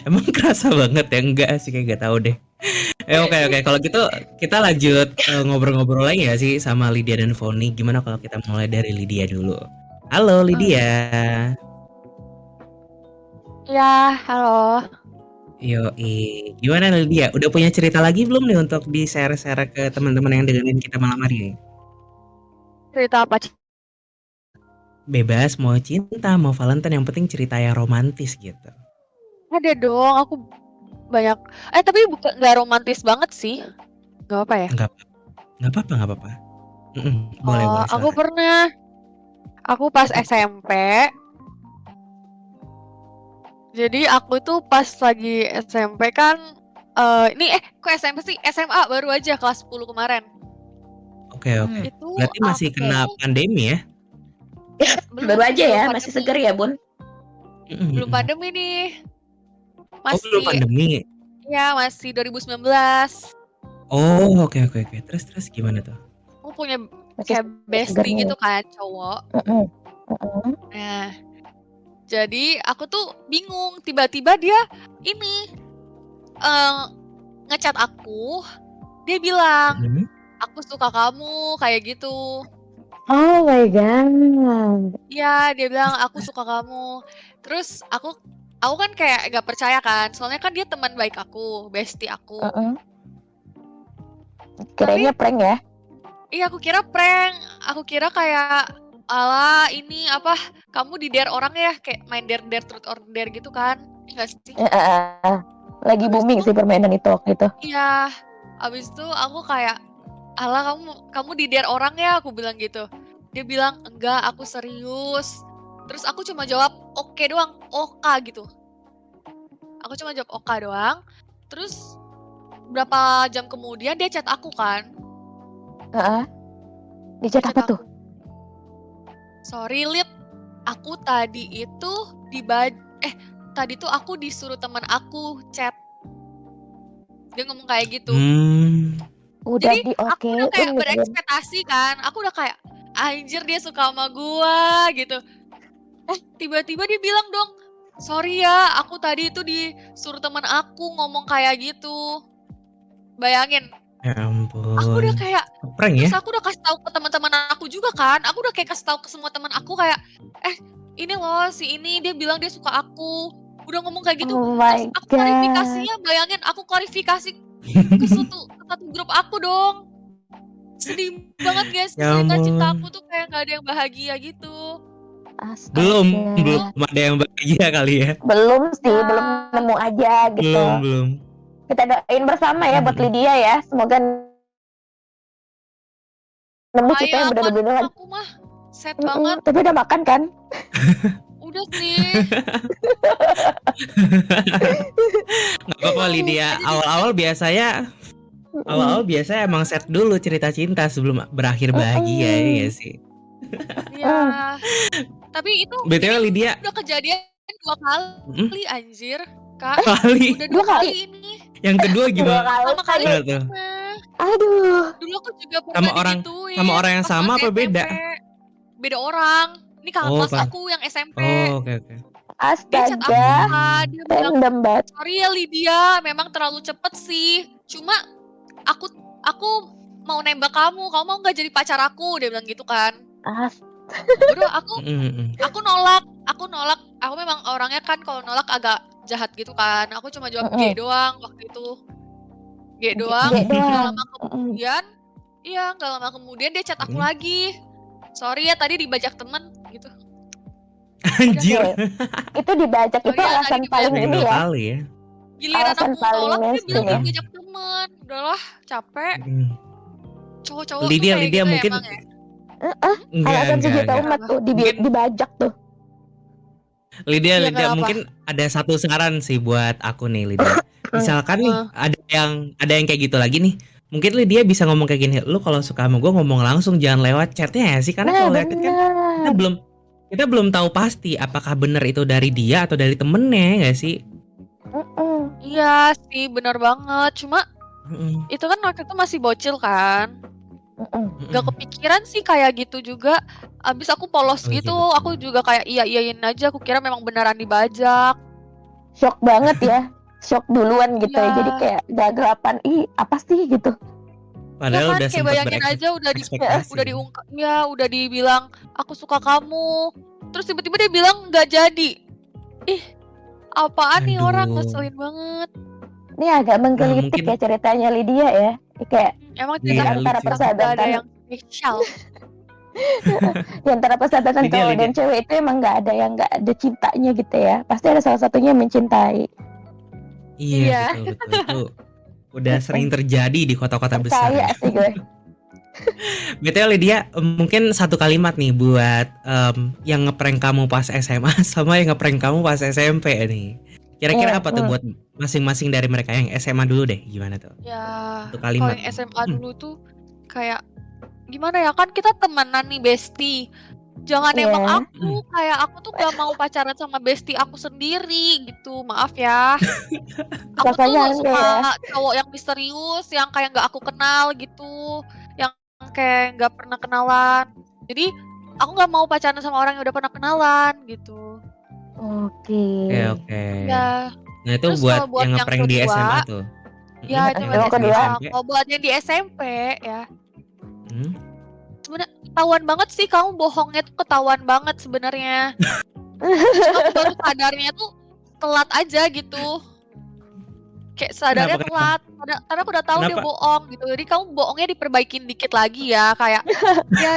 emang kerasa banget ya? Enggak sih, kayak gak tahu deh. Oke. Kalau gitu kita lanjut ngobrol-ngobrol lagi ya sih sama Lydia dan Foni. Gimana kalau kita mulai dari Lydia dulu? Halo Oke. Lydia. Ya, halo. Yoi. Gimana Lydia? Udah punya cerita lagi belum nih untuk di-share-share ke teman-teman yang dengerin kita malam hari ini? Cerita apa? Bebas, mau cinta, mau Valentine, yang penting cerita yang romantis gitu. Ada dong, aku banyak. Tapi bukan nggak romantis banget sih. Gak apa ya? Enggak, enggak apa-apa. Boleh, Oh, aku silakan. pernah. Aku pas SMP. Jadi aku tuh pas lagi SMP kan. Kok SMP sih? SMA baru aja kelas 10 kemarin. Oke. Itu Berarti masih aku kena pandemi ya? Baru aja ya, belum masih pandemi. seger ya Bun? Belum pandemi nih. Oh, belum Masih pandemi. ya masih 2019. Oh, oke. Terus gimana tuh? Aku punya Masih kayak segar bestie nih. gitu kan cowok. Mm-mm. Mm-mm. Nah, jadi aku tuh bingung, tiba-tiba dia ini eh, ngechat aku, dia bilang, Mhm. aku suka kamu, kayak gitu. Oh my god. Iya, dia bilang aku suka kamu. Terus aku kan kayak gak percaya kan, soalnya kan dia teman baik aku, bestie aku. Mm-mm. Tapi Kirainnya prank ya. iya aku kira prank, aku kira kayak ala ini apa kamu di dare orang ya kayak main dare dare truth or dare gitu kan, enggak sih? Lagi Habis booming itu sih permainan itu waktu itu. iya, habis itu aku kayak ala kamu di dare orang ya aku bilang gitu. Dia bilang enggak, aku serius. Terus aku cuma jawab oke doang, oka gitu. Aku cuma jawab oka doang. Terus berapa jam kemudian dia chat aku kan. Heeh. Di Dia chat chat apa tuh? aku. Sorry Lid, aku tadi itu tadi tuh aku disuruh teman aku chat. Dia ngomong kayak gitu. Udah Jadi aku udah kayak berekspektasi kan. Aku udah kayak anjir dia suka sama gua gitu. Tiba-tiba dia bilang dong, sorry ya, aku tadi itu disuruh teman aku ngomong kayak gitu. Bayangin, Ya aku udah ampun. kayak Prank terus ya? aku udah kasih tahu ke teman-teman aku juga kan. Aku udah kayak kasih tahu ke semua teman aku kayak, ini loh si ini dia bilang dia suka aku. Udah ngomong kayak gitu. Oh Terus my aku god. klarifikasinya, bayangin aku klarifikasi ke satu grup aku dong. Sedih banget guys, Ya cerita cinta ampun. aku tuh kayak gak ada yang bahagia gitu. Belum Astaga. ada yang bahagia kali ya? Belum sih, Ya, belum nemu aja gitu. Belum. Kita doain bersama ya buat Mhm. Lydia ya. Semoga nemu cinta yang ayo bener-bener. aku mah sad banget. Tapi udah makan kan? Udah sih. Nggak apa-apa Lydia. Jadi Awal-awal biasanya emang set dulu cerita cinta sebelum berakhir bahagia ya nggak sih? ya. Tapi itu BTW ini Lydia, udah kejadian 2 kali anjir, Kak. kali. Udah 2 Dua kali? kali ini. Yang kedua Dua gimana kali. Pertama kali tuh? sama. Aduh. Dulu aku juga pernah digituin. Sama orang yang pas sama masih apa beda? SMP. Beda orang. Ini kakak Oh, kelas aku yang SMP. Oh, oke. Dia chat aku Astaga. kan, dia bilang, Random banget. sorry ya Lydia, memang terlalu cepet sih. Cuma aku mau nembak kamu mau nggak jadi pacar aku? Dia bilang gitu kan. Bro, aku nolak. Aku memang orangnya kan kalau nolak agak jahat gitu kan. Aku cuma jawab G doang waktu itu. G doang. Nggak lama kemudian dia chat aku lagi. Sorry ya tadi dibajak temen gitu. Anjir. Itu dibajak itu ya, alasan tadi paling Yang ini dua ya. kali ya. Giliran Alasan aku paling tolak dia mainstream bilang ya. dibajak temen. Udahlah, capek. Cowok-cowok tuh Lydia kayak gitu mungkin emang ya. Alasan sejuta enggak. umat tuh dibajak tuh. Lydia kenapa? mungkin ada satu saran sih buat aku nih Lydia. Misalkan nih ada yang kayak gitu lagi nih. Mungkin Lydia bisa ngomong kayak gini, lu kalau suka sama gue ngomong langsung, jangan lewat chatnya ya sih, karena kalau lewat chat kan kita belum tahu pasti apakah bener itu dari dia atau dari temennya nggak sih? Iya sih, benar banget. Cuma itu kan waktu itu masih bocil kan. Gak kepikiran sih kayak gitu juga. Abis aku polos gitu, aku juga kayak iyain aja. Aku kira memang beneran dibajak. Shock banget ya. Shock duluan gitu ya. Jadi kayak gagapan, apa sih gitu. Padahal kan, udah kayak sempat bayangin aja udah dibilang aku suka kamu. Terus tiba-tiba dia bilang nggak jadi. Ih, apaan nih orang, ngeselin banget. Ini agak menggelitik ya ceritanya Lydia ya. Kayak emang di antara persahabatan ada yang spesial. Di antara persahabatan cowok dan cewek itu emang nggak ada yang nggak ada cintanya gitu ya. Pasti ada salah satunya yang mencintai. Iya. Betul. Itu udah sering terjadi di kota-kota besar. Percaya sih gue. BTW Lydia, mungkin satu kalimat nih buat yang ngeprank kamu pas SMA sama yang ngeprank kamu pas SMP nih. Kira-kira apa tuh buat masing-masing dari mereka? Yang SMA dulu deh, gimana tuh? Ya, satu kalimat. kalau yang SMA dulu tuh kayak gimana ya, kan kita temenan nih bestie. Jangan nembak aku, kayak aku tuh gak mau pacaran sama bestie aku sendiri gitu, maaf ya. Aku tuh suka cowok yang misterius, yang kayak gak aku kenal gitu, yang kayak nggak pernah kenalan. Jadi aku nggak mau pacaran sama orang yang udah pernah kenalan gitu. Oke. Oke. Ya. Nah itu Terus buat kalau buat yang yang ngeprank di kedua, SMA tuh. ya itu yang buat Yang ngeprank di kedua? SMA. SMP. Kalau buat yang di SMP ya, Hmm? sebenarnya ketahuan banget sih kamu bohongnya tuh ketahuan banget sebenarnya. Cuma aku baru sadarnya tuh telat aja gitu. Kayak sadarnya Kenapa? telat. Karena aku udah tahu dia Kenapa? bohong gitu. Jadi kamu bohongnya diperbaikin dikit lagi ya, kayak ya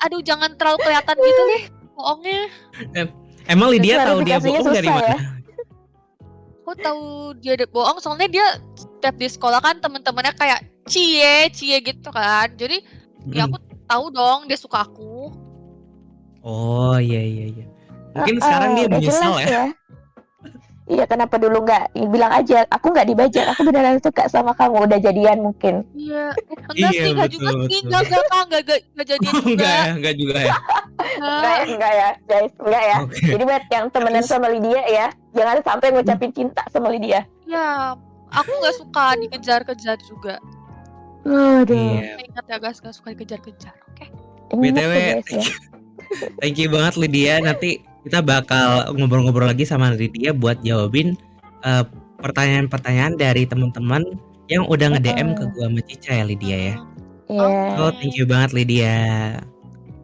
aduh jangan terlalu kelihatan gitu deh bohongnya. Emang Lydia tahu dia Klarifikasinya bohong dari susah mana? ya. Aku tahu dia bohong soalnya dia setiap di sekolah kan temen-temennya kayak cie gitu kan. Jadi ya aku tahu dong dia suka aku. Oh iya. Mungkin sekarang dia Udah menyesal jelas ya. ya. Iya, kenapa dulu nggak bilang aja, aku nggak dibajak, aku beneran suka sama kamu, udah jadian mungkin. Iya. Enggak Iya sih, enggak juga betul sih. betul. Enggak jadian Oh juga. enggak juga ya. Enggak ya, guys, enggak ya. Oke. Jadi buat yang temenan Terus? sama Lydia ya, jangan sampai ngucapin cinta sama Lydia. Ya, aku nggak suka dikejar-kejar juga. Aduh, Iya. Ingat ya guys, nggak suka dikejar-kejar. Oke. inget BTW, tuh guys ya. thank you banget Lydia. Nanti kita bakal ngobrol-ngobrol lagi sama Lydia buat jawabin pertanyaan-pertanyaan dari teman-teman yang udah nge-DM ke gua sama Cica ya Lydia ya. Iya. So thank you banget Lydia.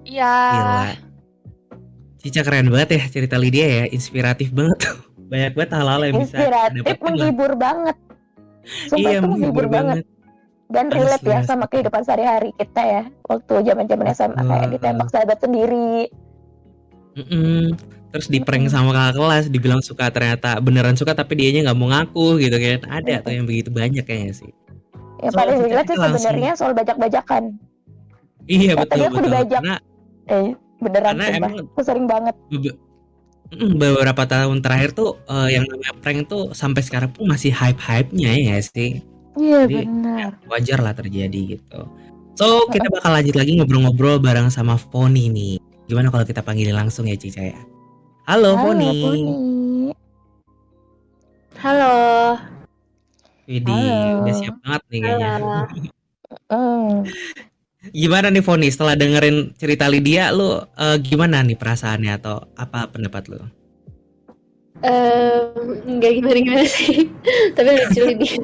Iya. Gila. Cica keren banget ya cerita Lydia ya, inspiratif banget. Banyak banget hal-hal yang bisa Inspiratif, dapetin lah. menghibur banget. Sumpah Iya, itu menghibur banget. Dan relate Asli, ya asli. sama kehidupan sehari-hari kita ya. Waktu zaman-zaman SMA kayak ditembak sahabat sendiri. Terus di prank sama kakak kelas, dibilang suka, ternyata beneran suka tapi dianya nggak mau ngaku gitu kan. Ada tuh yang begitu banyak kayaknya sih. Yang So, paling Cica relate sih kita langsung- sebenarnya soal bajak-bajakan. Iya Kata betul dia aku dibajak. Karena Beneran Karena sumpah. emang- Aku sering banget. beberapa tahun terakhir tuh yang namanya prank tuh sampai sekarang pun masih hype-hype-nya ya nggak sih. Iya Jadi, benar. Wajar lah terjadi gitu. So kita bakal lanjut lagi ngobrol-ngobrol bareng sama Foni nih. Gimana kalau kita panggilin langsung ya Cica ya? Halo Foni. Poni. Halo. Widih, Halo. udah siap banget nih kayaknya. Halo. Gimana nih Foni setelah dengerin cerita Lydia, lu gimana nih perasaannya atau apa pendapat lu? Nggak gimana-gimana sih. Tapi lucu dia.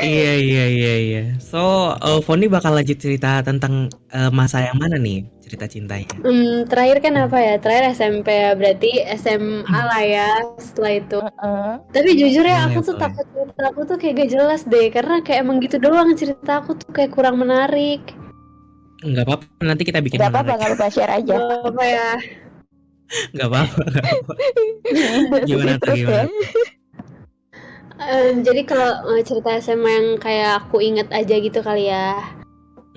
Iya. So Foni bakal lanjut cerita tentang masa yang mana nih cerita cintanya? Terakhir kan apa ya? Terakhir SMP ya, berarti SMA lah ya setelah itu. Tapi jujur ya, aku tuh Boleh. takut cerita aku tuh kayak gak jelas deh, karena kayak emang gitu doang cerita aku tuh kayak kurang menarik. Nggak apa-apa, nanti kita bikin Gak apa-apa, menarik. gak apa-apa, share aja. Apa ya? Nggak apa-apa. Gimana tuh, Terus gimana? ya. Jadi kalau cerita SMA yang kayak aku inget aja gitu kali ya.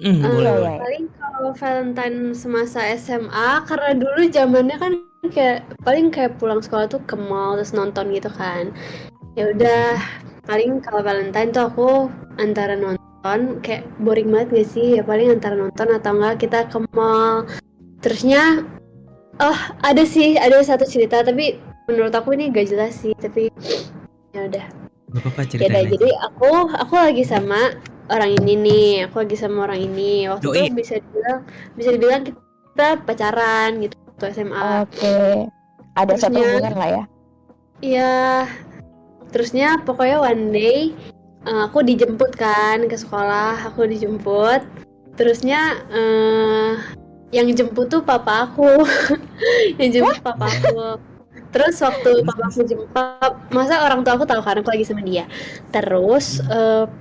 Boleh. Paling kalau Valentine semasa SMA, karena dulu zamannya kan kayak paling kayak pulang sekolah tuh ke mall terus nonton gitu kan. Ya udah, paling kalau Valentine tuh aku antara nonton, kayak boring banget gak sih? Ya paling antara nonton atau enggak kita ke mall. Terusnya ada satu cerita, tapi menurut aku ini gak jelas sih, tapi ya udah. Nggak apa-apa Ya udah, ceritain aja. jadi aku lagi sama orang ini nih, waktu Doi. itu bisa dibilang kita pacaran gitu waktu SMA. Oke. Ada satu Terusnya- hubungan lah ya. Iya, terusnya pokoknya one day aku dijemput kan ke sekolah, terusnya yang jemput tuh papa aku. Yang jemput papa aku. Terus waktu papa aku jemput, masa orang tua aku tahu kan aku lagi sama dia. Terus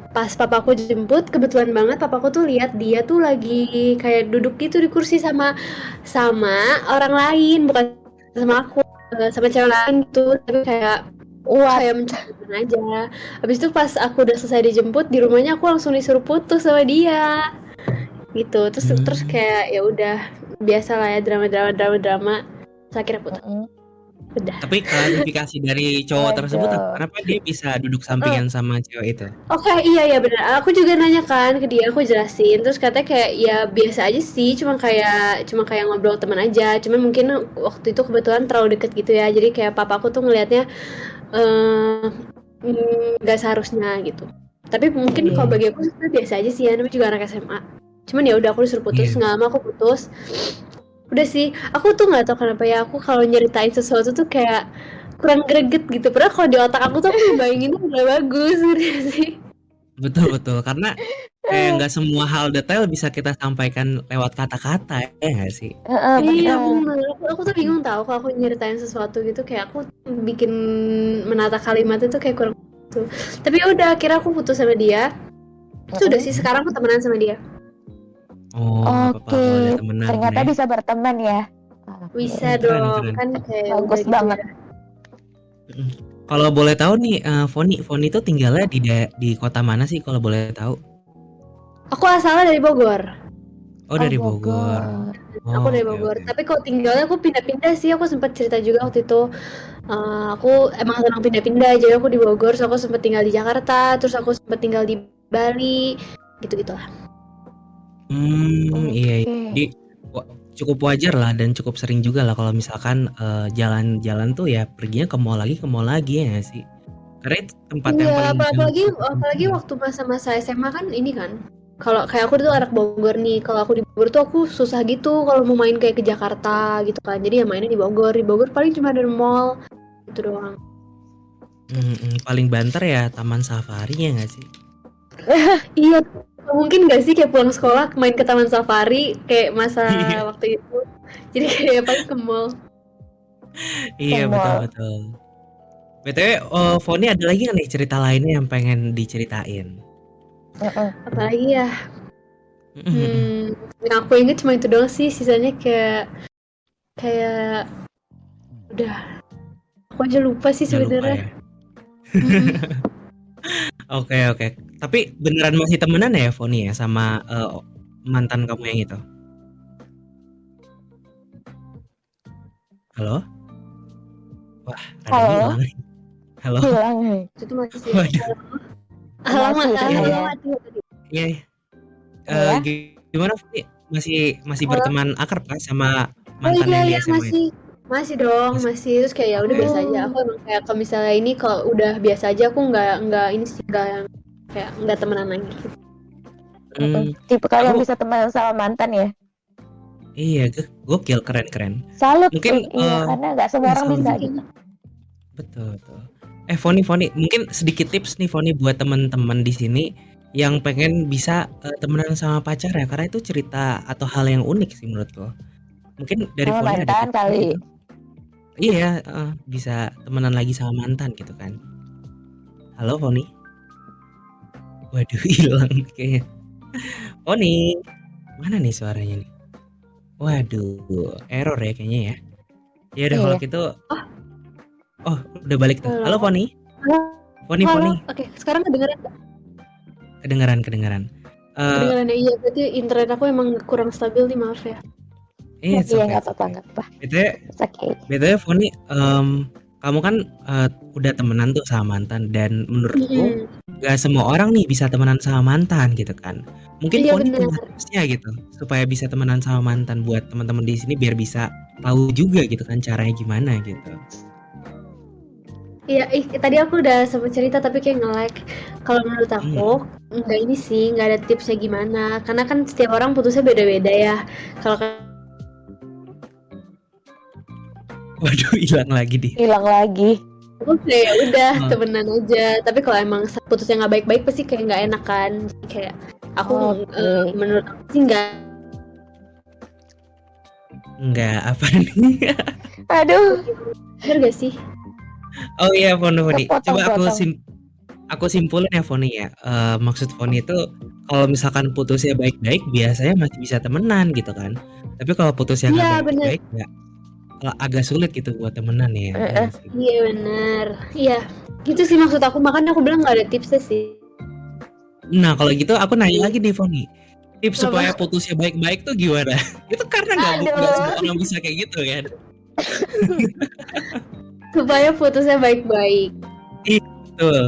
pas papa aku jemput, kebetulan banget papa aku tuh lihat dia tuh lagi kayak duduk gitu di kursi sama orang lain, bukan sama aku, sama cewek lain gitu, tapi kayak mencurigakan aja. Habis itu pas aku udah selesai dijemput di rumahnya, aku langsung disuruh putus sama dia. Gitu. Terus kayak ya udah, biasa lah ya, drama. Terus akhirnya putus. Udah. Tapi klarifikasi dari cowok tersebut Waduh. kenapa dia bisa duduk sampingan sama cewek itu? Oke, iya benar. Aku juga nanya kan ke dia, aku jelasin. Terus katanya kayak ya biasa aja sih, cuma kayak ngobrol teman aja. Cuma mungkin waktu itu kebetulan terlalu deket gitu ya. Jadi kayak papaku tuh ngelihatnya nggak seharusnya gitu. Tapi mungkin kalau bagi aku sebenarnya biasa aja sih ya, namanya juga anak SMA. Cuman ya udah aku disuruh putus, nggak lama aku putus. Udah sih, aku tuh nggak tahu kenapa ya, aku kalau nyeritain sesuatu tuh kayak kurang greget gitu. Padahal kalau di otak aku tuh aku bayangin udah bagus gitu sih. Betul, karena kayak nggak semua hal detail bisa kita sampaikan lewat kata-kata, ya nggak sih? Iya bener, aku tuh bingung tahu kalau aku nyeritain sesuatu gitu kayak aku bikin menata kalimat itu kayak kurang gitu. Tapi ya udah akhirnya aku putus sama dia. Sudah sih sekarang aku temenan sama dia. Oh, nggak apa-apa kalau udah temenan Ternyata ya. bisa berteman ya. Bisa Keren, dong, keren. kan kayak Bagus udah gitu banget. ya. Kalau boleh tahu nih, Foni itu tinggalnya di kota mana sih kalau boleh tahu? Aku asalnya dari Bogor. Oh, dari Bogor. Aku dari Oke, Bogor. oke. Tapi kalau tinggalnya aku pindah-pindah sih. Aku sempat cerita juga waktu itu. Aku emang senang pindah-pindah. Jadi aku di Bogor, terus aku sempat tinggal di Jakarta, terus aku sempat tinggal di Bali, gitu-gitulah. Iya. Jadi cukup wajar lah dan cukup sering juga lah kalau misalkan jalan-jalan tuh ya perginya ke mall lagi ya nggak sih? Karena itu tempat yang Iya, paling apalagi waktu masa-masa SMA kan ini kan. Kalau kayak aku tuh anak Bogor nih, kalau aku di Bogor tuh aku susah gitu kalau mau main kayak ke Jakarta gitu kan. Jadi ya mainnya di Bogor. Di Bogor paling cuma ada mall gitu doang. paling banter ya Taman Safari ya nggak sih? Iya, mungkin nggak sih kayak pulang sekolah main ke Taman Safari kayak masa Iya. waktu itu. Jadi kayak paling ke mall. Iya, mall. betul. BTW, Foni ada lagi nggak nih cerita lainnya yang pengen diceritain? Apalagi ya, yang aku inget cuma itu doang sih. Sisanya kayak udah aku aja lupa sih Nggak lupa sebenarnya. ya? Oke. Tapi beneran masih temenan ya Foni ya sama mantan kamu yang itu? Halo? Wah, rada Halo? hilang. Halo? Hilang. Itu masih Waduh. Masih halaman tadi. Iya. Ya? Gimana Foni? Masih Halo? berteman akrab kan sama Oh mantan yang di iya SMA itu? masih dong, masih. Terus kayak ya udah biasa aja. Aku emang kayak kalau misalnya ini kalau udah biasa aja aku nggak ini sih nggak yang kayak nggak temenan lagi. Tipe kalian Aku- bisa temenan sama mantan ya? Iya, gokil, keren. Salut Mungkin, sih, iya, karena nggak semua orang salut. bisa gitu. Betul. Foni, mungkin sedikit tips nih Foni buat teman-teman di sini yang pengen bisa temenan sama pacar ya, karena itu cerita atau hal yang unik sih menurutku. Mungkin dari Sama Foni ada mantan tips kali. gitu? Iya, bisa temenan lagi sama mantan gitu kan. Halo Foni? Waduh, hilang kayaknya. Foni, mana nih suaranya nih? Waduh, error ya kayaknya ya. Ya udah kalau Iya. gitu. Oh, udah balik tuh. Halo Foni. Foni. Oke, sekarang kedengeran nggak? Kedengaran. Kedengeran ya, iya. Berarti internet aku emang kurang stabil nih, maaf ya. Iya, Nggak apa-apa. BTW Foni, kamu kan udah temenan tuh sama mantan dan menurutku gak semua orang nih bisa temenan sama mantan gitu kan. Mungkin Iya, Foni benar. punya tipsnya gitu supaya bisa temenan sama mantan buat teman-teman di sini biar bisa tahu juga gitu kan caranya gimana gitu. Iya, tadi aku udah sempat cerita tapi kayak nge-lag. Kalau menurut aku nggak ini sih, nggak ada tipsnya gimana. Karena kan setiap orang putusnya beda-beda ya. Kalau Waduh, hilang lagi. aku kayak udah temenan aja. Tapi kalau emang putusnya nggak baik-baik pasti kayak nggak enak kan. Kayak aku menurut aku sih nggak apa nih. Aduh. Bener gak sih? Oh iya Foni. Coba Kepotong. aku simpulin ya Foni ya. Maksud Foni itu kalau misalkan putusnya baik-baik biasanya masih bisa temenan gitu kan. Tapi kalau putusnya nggak baik-baik ya agak sulit gitu buat temenan ya. Iya benar. Iya. Gitu sih maksud aku, makanya aku bilang nggak ada tipsnya sih. Nah kalau gitu aku nanya lagi nih Foni. Tips supaya putusnya baik-baik tuh gimana? Itu karena nggak semua orang bisa kayak gitu kan. Supaya putusnya baik-baik. Iya betul.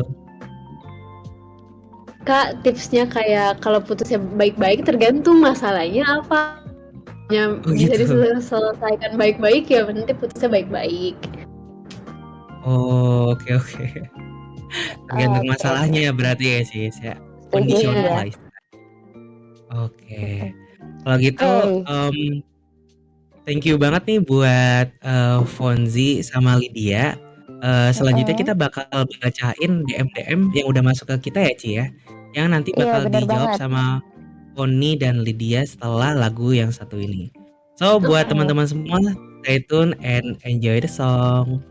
Kak, tipsnya kayak kalau putusnya baik-baik tergantung masalahnya apa. Bisa diselesaikan baik-baik ya nanti putusnya baik-baik. Oh, oke. Tergantung Oke, masalahnya ya berarti ya, Sis, ya. setuju sih Kondisional ya. Iya. lah Oke. Mm-mm. Kalau gitu, Oke, thank you banget nih buat, Fonzi sama Lydia. Selanjutnya mm-mm. kita bakal bacain DM-DM yang udah masuk ke kita ya, Ci, ya. Yang nanti Iya bakal bener dijawab banget. sama Foni dan Lydia setelah lagu yang satu ini. So, buat Oke. teman-teman semua, stay tune and enjoy the song.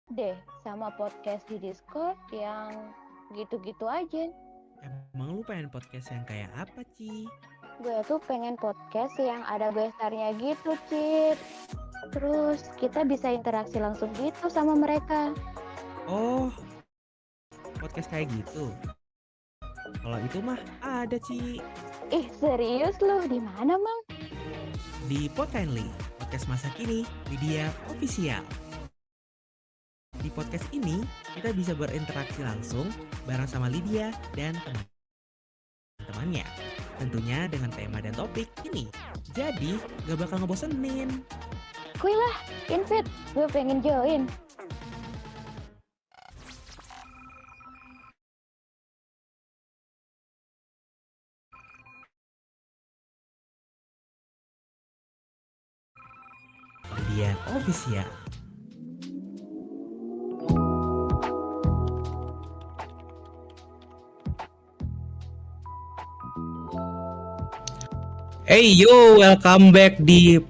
Deh sama podcast di Discord yang gitu-gitu aja. Emang lu pengen podcast yang kayak apa, Ci? Gue tuh pengen podcast yang ada gestarnya gitu, Cip. Terus kita bisa interaksi langsung gitu sama mereka. Oh, podcast kayak gitu. Kalau itu mah ada, Ci. Ih, serius loh? Di mana, Mang? Di Podkindly, podcast masa kini, Lydia Official. Di podcast ini, kita bisa berinteraksi langsung bareng sama Lydia dan teman-temannya. Tentunya dengan tema dan topik ini. Jadi, gak bakal ngebosenin. Kuy lah, invite. Gue pengen join. Lydia Official. Hey yo, welcome back di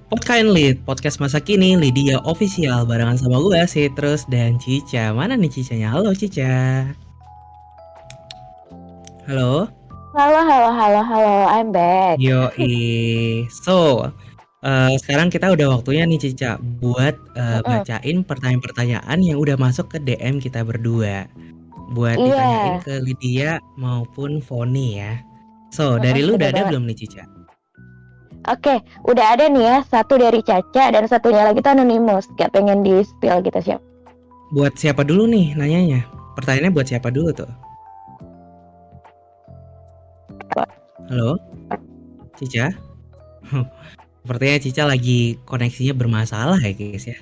podcast masa kini Lydia Official barengan sama gue Citrus dan Cica. Mana nih Cicanya? Halo Cica. Halo. Halo, I'm back. Yoi. So, sekarang kita udah waktunya nih Cica buat bacain pertanyaan-pertanyaan yang udah masuk ke DM kita berdua. Buat Iya. ditanyain ke Lydia maupun Foni ya. So, dari lu udah bener ada banget. belum nih Cica? Oke, udah ada nih ya. Satu dari Caca dan satunya lagi tuh anonimus. Gak pengen di spill gitu siapa. Buat siapa dulu nih nanyanya? Pertanyaannya buat siapa dulu tuh? Halo? Cica? Sepertinya Cica lagi koneksinya bermasalah ya guys ya.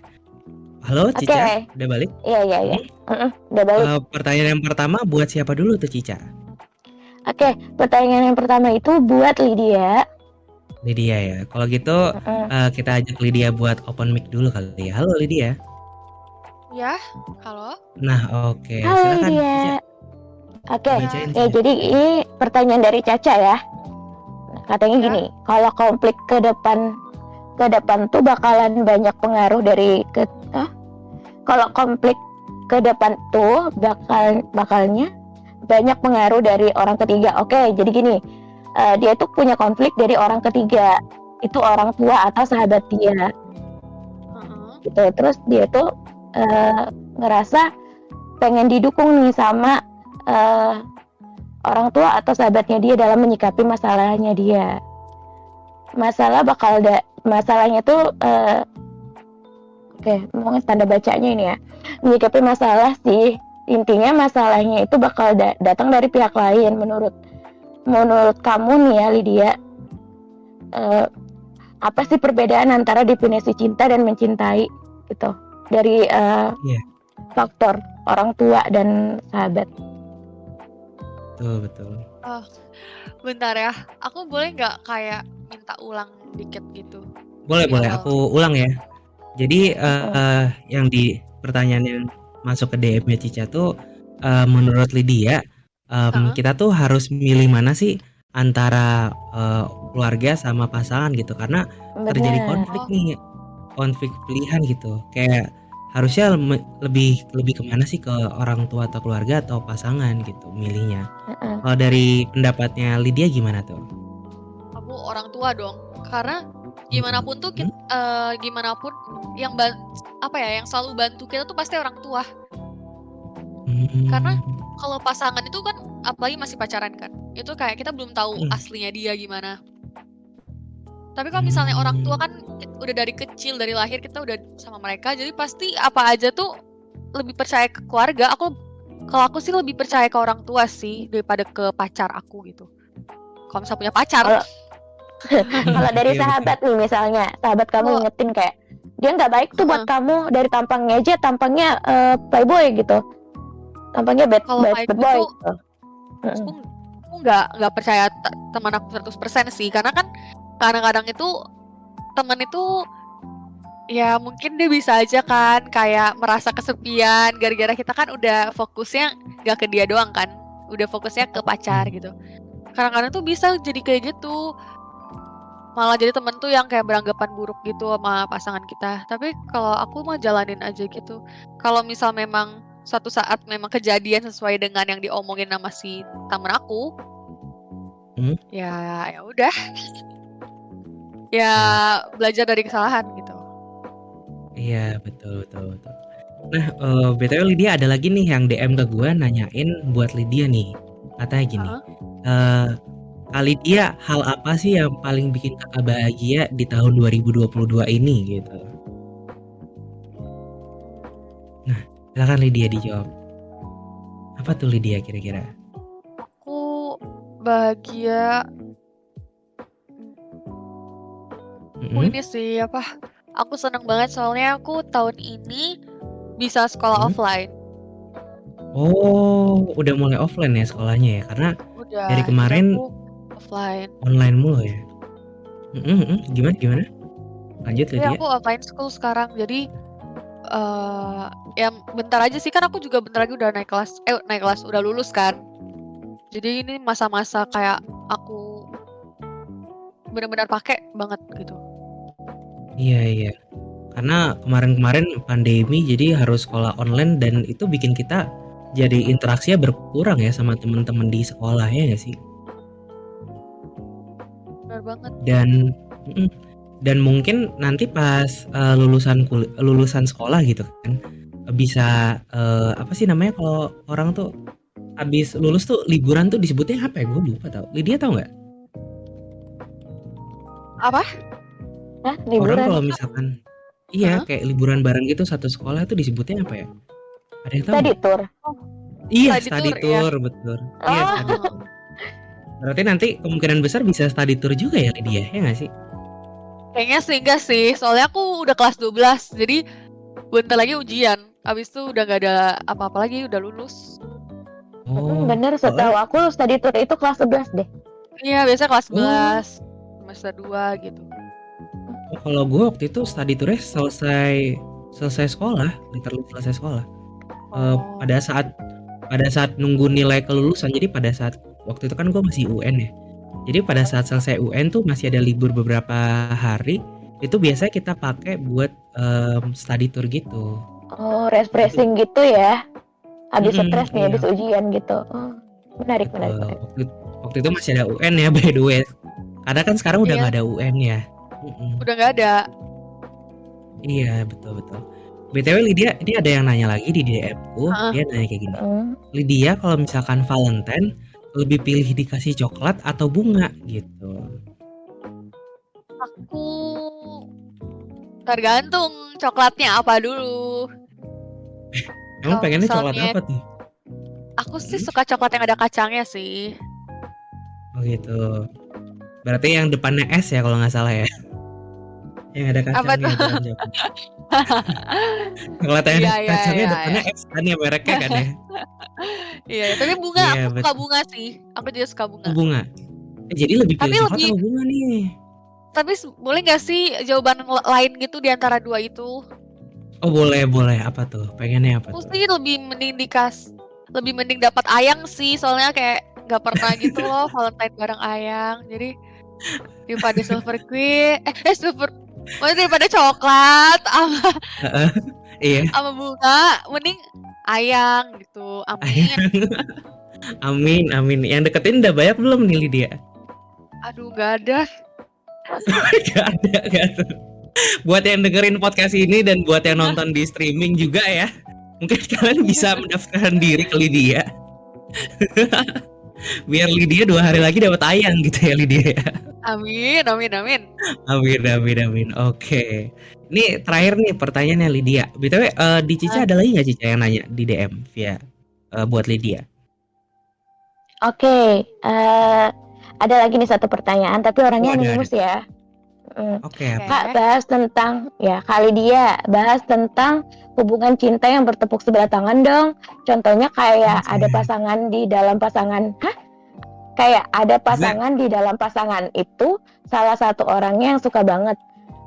Halo Cica, Oke. udah balik? Iya. Udah balik. Pertanyaan yang pertama buat siapa dulu tuh Cica? Oke, pertanyaan yang pertama itu buat Lydia. Lydia ya. Kalau gitu kita ajak Lydia buat open mic dulu kali ya. Halo Lydia. Ya, halo. Nah, oke. Halo Silakan Lydia. Cica. Oke, Bacain, ya Cica. jadi ini pertanyaan dari Caca ya. Katanya Ya. gini, kalau konflik ke depan tuh bakalan banyak pengaruh dari kalau konflik ke depan tuh bakalnya banyak pengaruh dari orang ketiga. Oke, jadi gini, dia tuh punya konflik dari orang ketiga, itu orang tua atau sahabat dia gitu. Terus dia tuh ngerasa pengen didukung nih sama orang tua atau sahabatnya dia dalam menyikapi masalahnya dia. Masalahnya tuh oke, mau tanda bacanya ini ya. Menyikapi masalah sih. Intinya masalahnya itu bakal datang dari pihak lain. Menurut kamu nih ya Lydia, apa sih perbedaan antara definisi cinta dan mencintai gitu dari faktor orang tua dan sahabat? Betul. Bentar ya, aku boleh nggak kayak minta ulang dikit gitu? Boleh, aku ulang ya. Jadi yang di pertanyaan yang masuk ke DM-nya Cica tuh menurut Lydia kita tuh harus milih mana sih antara keluarga sama pasangan gitu, karena terjadi konflik pilihan gitu. Kayak harusnya lebih kemana sih, ke orang tua atau keluarga atau pasangan gitu milihnya. Kalau dari pendapatnya Lydia gimana tuh? Aku orang tua dong, karena gimana pun tuh gimanapun yang selalu bantu kita tuh pasti orang tua. Karena kalau pasangan itu kan, apalagi masih pacaran kan, itu kayak kita belum tahu aslinya dia gimana. Tapi kalau misalnya orang tua kan udah dari kecil, dari lahir kita udah sama mereka, jadi pasti apa aja tuh lebih percaya ke keluarga. Kalau aku sih lebih percaya ke orang tua sih daripada ke pacar aku gitu. Kalau misalnya punya pacar. Kalau dari sahabat nih misalnya, sahabat kamu ingetin kayak dia nggak baik tuh buat kamu, dari tampangnya aja, tampangnya playboy gitu, tampangnya bad boy gitu. Aku nggak percaya teman aku 100% sih, karena kan kadang-kadang itu teman itu ya mungkin dia bisa aja kan kayak merasa kesepian gara-gara kita kan udah fokusnya nggak ke dia doang kan, udah fokusnya ke pacar gitu. Kadang-kadang tuh bisa jadi kayak gitu, malah jadi temen tuh yang kayak beranggapan buruk gitu sama pasangan kita. Tapi kalau aku mah jalanin aja gitu. Kalau misal memang suatu saat memang kejadian sesuai dengan yang diomongin sama si temen aku, ya udah, ya belajar dari kesalahan gitu. Iya, betul. Nah, BTW Lydia ada lagi nih yang DM ke gue nanyain buat Lydia nih. Katanya gini, Kak Lydia, hal apa sih yang paling bikin kakak bahagia di tahun 2022 ini gitu? Nah, Silakan Lydia dijawab. Apa tuh Lydia kira-kira? Aku bahagia. Aku Mm-mm. ini sih apa? Aku seneng banget soalnya aku tahun ini bisa sekolah Hmm? offline. Oh, udah mulai offline ya sekolahnya ya? Karena dari Udah, jadi kemarin aku offline. online mulu ya. Gimana? Lanjut Iya, Lydia. aku offline school sekarang. Jadi ya bentar aja sih kan aku juga bentar lagi udah naik kelas, udah lulus kan. Jadi ini masa-masa kayak aku benar-benar pakai banget gitu. Iya. Karena kemarin-kemarin pandemi jadi harus sekolah online dan itu bikin kita jadi interaksinya berkurang ya sama teman-teman di sekolah ya nggak sih? Benar banget. Dan mm, dan mungkin nanti pas lulusan sekolah gitu kan bisa apa sih namanya kalau orang tuh habis lulus tuh liburan tuh disebutnya apa ya? Gue lupa tau. Lydia tahu nggak? Apa? Hah, Orang liburan? kalau misalkan iya Hah? kayak liburan bareng gitu satu sekolah itu disebutnya apa ya? Ada yang tahu Study nggak? tour. Iya, Study study tour, ya. tour, betul. Iya, Oh, study tour. Berarti nanti kemungkinan besar bisa study tour juga ya Lydia, ya nggak sih? Kayaknya sih enggak sih. Soalnya aku udah kelas 12. Jadi bentar lagi ujian. Habis itu udah nggak ada apa-apa lagi, udah lulus. Oh, bener, setahu soalnya aku study tour itu kelas 11 deh. Iya, biasanya kelas oh, 11, semester 2 gitu. kalau gue waktu itu study tournya selesai sekolah, literally selesai sekolah. Oh. Pada saat nunggu nilai kelulusan, jadi pada saat waktu itu kan gue masih UN ya. Jadi pada saat selesai UN tuh masih ada libur beberapa hari. Itu biasanya kita pakai buat study tour gitu. Oh, refreshing gitu ya. Habis Mm-mm, stres nih, iya, habis ujian gitu. Oh, menarik. betul. Waktu itu masih ada UN ya by the way. Karena kan sekarang udah Iya, nggak ada UN ya. Mm-mm. udah nggak ada. Iya betul. BTW Lydia, ini ada yang nanya lagi di DM-ku. Heeh. Dia nanya kayak gini. Hmm. Lydia kalau misalkan Valentine lebih pilih dikasih coklat atau bunga gitu. Aku tergantung coklatnya apa dulu. Emang Kalau pengennya coklat misalnya apa tuh? aku sih suka coklat yang ada kacangnya sih. Oh gitu. Berarti yang depannya S ya kalau nggak salah ya. Yang ada Apa kacangnya tuh? bukan coklat. Coklat yang ada Iya, kacangnya iya. depannya S kan ya mereknya kan ya. Iya, tapi bunga, Iya aku suka betul. bunga sih. Aku juga suka bunga. Oh, bunga. Jadi lebih Tapi pilih coklat lebih, atau bunga nih? tapi boleh nggak sih jawaban lain gitu di antara dua itu? Oh boleh. Apa tuh? Pengennya apa Aku tuh? sih lebih mending dapat ayang sih, soalnya kayak nggak pernah gitu loh Valentine bareng ayang. Jadi daripada maksudnya daripada coklat sama Heeh, iya. sama bunga, mending ayang gitu. Amin. Amin. Yang deketin udah banyak belum nih Lydia? Aduh, nggak ada. Gak ada. Buat yang dengerin podcast ini dan buat yang nonton di streaming juga ya, mungkin kalian bisa mendaftarkan diri ke Lydia. Biar Lydia 2 hari lagi dapat ayang gitu ya Lydia ya. Amin. Amin. Oke. Ini terakhir nih pertanyaannya Lydia. BTW di Cica ada lagi nggak Cica yang nanya di DM via buat Lydia? Oke, ada lagi nih satu pertanyaan, tapi orangnya Oh, ada. anonimus ya. Oke. Kak, kali dia bahas tentang hubungan cinta yang bertepuk sebelah tangan dong. Contohnya kayak Anjay. ada pasangan di dalam pasangan. Kayak ada pasangan di dalam pasangan itu salah satu orangnya yang suka banget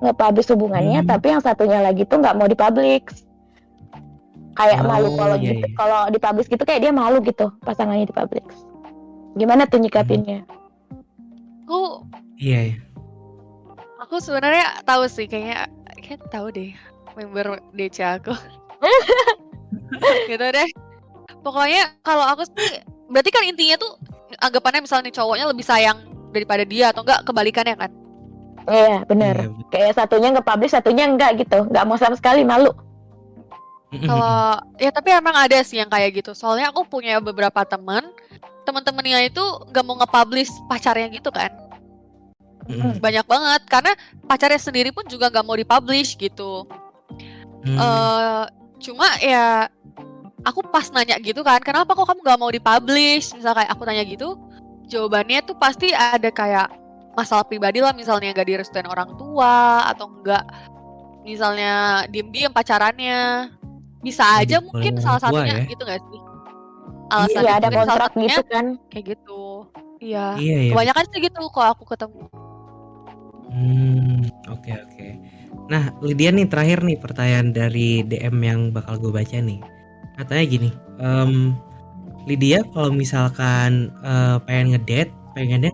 nge-publish hubungannya, tapi yang satunya lagi tuh nggak mau dipublish. Kayak malu kalau iya, gitu, iya. kalau dipublish gitu kayak dia malu gitu pasangannya dipublish. Gimana tuh nyikapinnya? Iya. Aku sebenarnya tahu sih, kayak tahu deh member DC aku. Gitu deh. Pokoknya kalau aku sih, berarti kan intinya tuh anggapannya misalnya cowoknya lebih sayang daripada dia, atau enggak kebalikannya kan? Iya, bener. Iya, Kayak satunya nge-publish, satunya enggak gitu. Nggak mau sama sekali, malu. Kalau ya tapi emang ada sih yang kayak gitu. Soalnya aku punya beberapa teman-temannya itu nggak mau nge-publish pacarnya gitu kan. Banyak banget, karena pacarnya sendiri pun juga nggak mau dipublish gitu. Cuma ya aku pas nanya gitu kan, kenapa kok kamu gak mau dipublish? Misal kayak aku tanya gitu, jawabannya tuh pasti ada kayak masalah pribadi lah, misalnya gak direstuin orang tua atau enggak, misalnya diem-diem pacarannya. Bisa Nggak aja dibolehin mungkin orang salah tua satunya ya. gitu gak sih? Iya Iya, Alasannya ada mungkin salah kontrak satunya gitu kan. kayak gitu. Iya, iya iya kebanyakan betul. sih gitu kalau aku ketemu. Oke oke. Nah, Lydia nih terakhir nih pertanyaan dari DM yang bakal gue baca nih. Katanya gini, Lydia kalau misalkan pengennya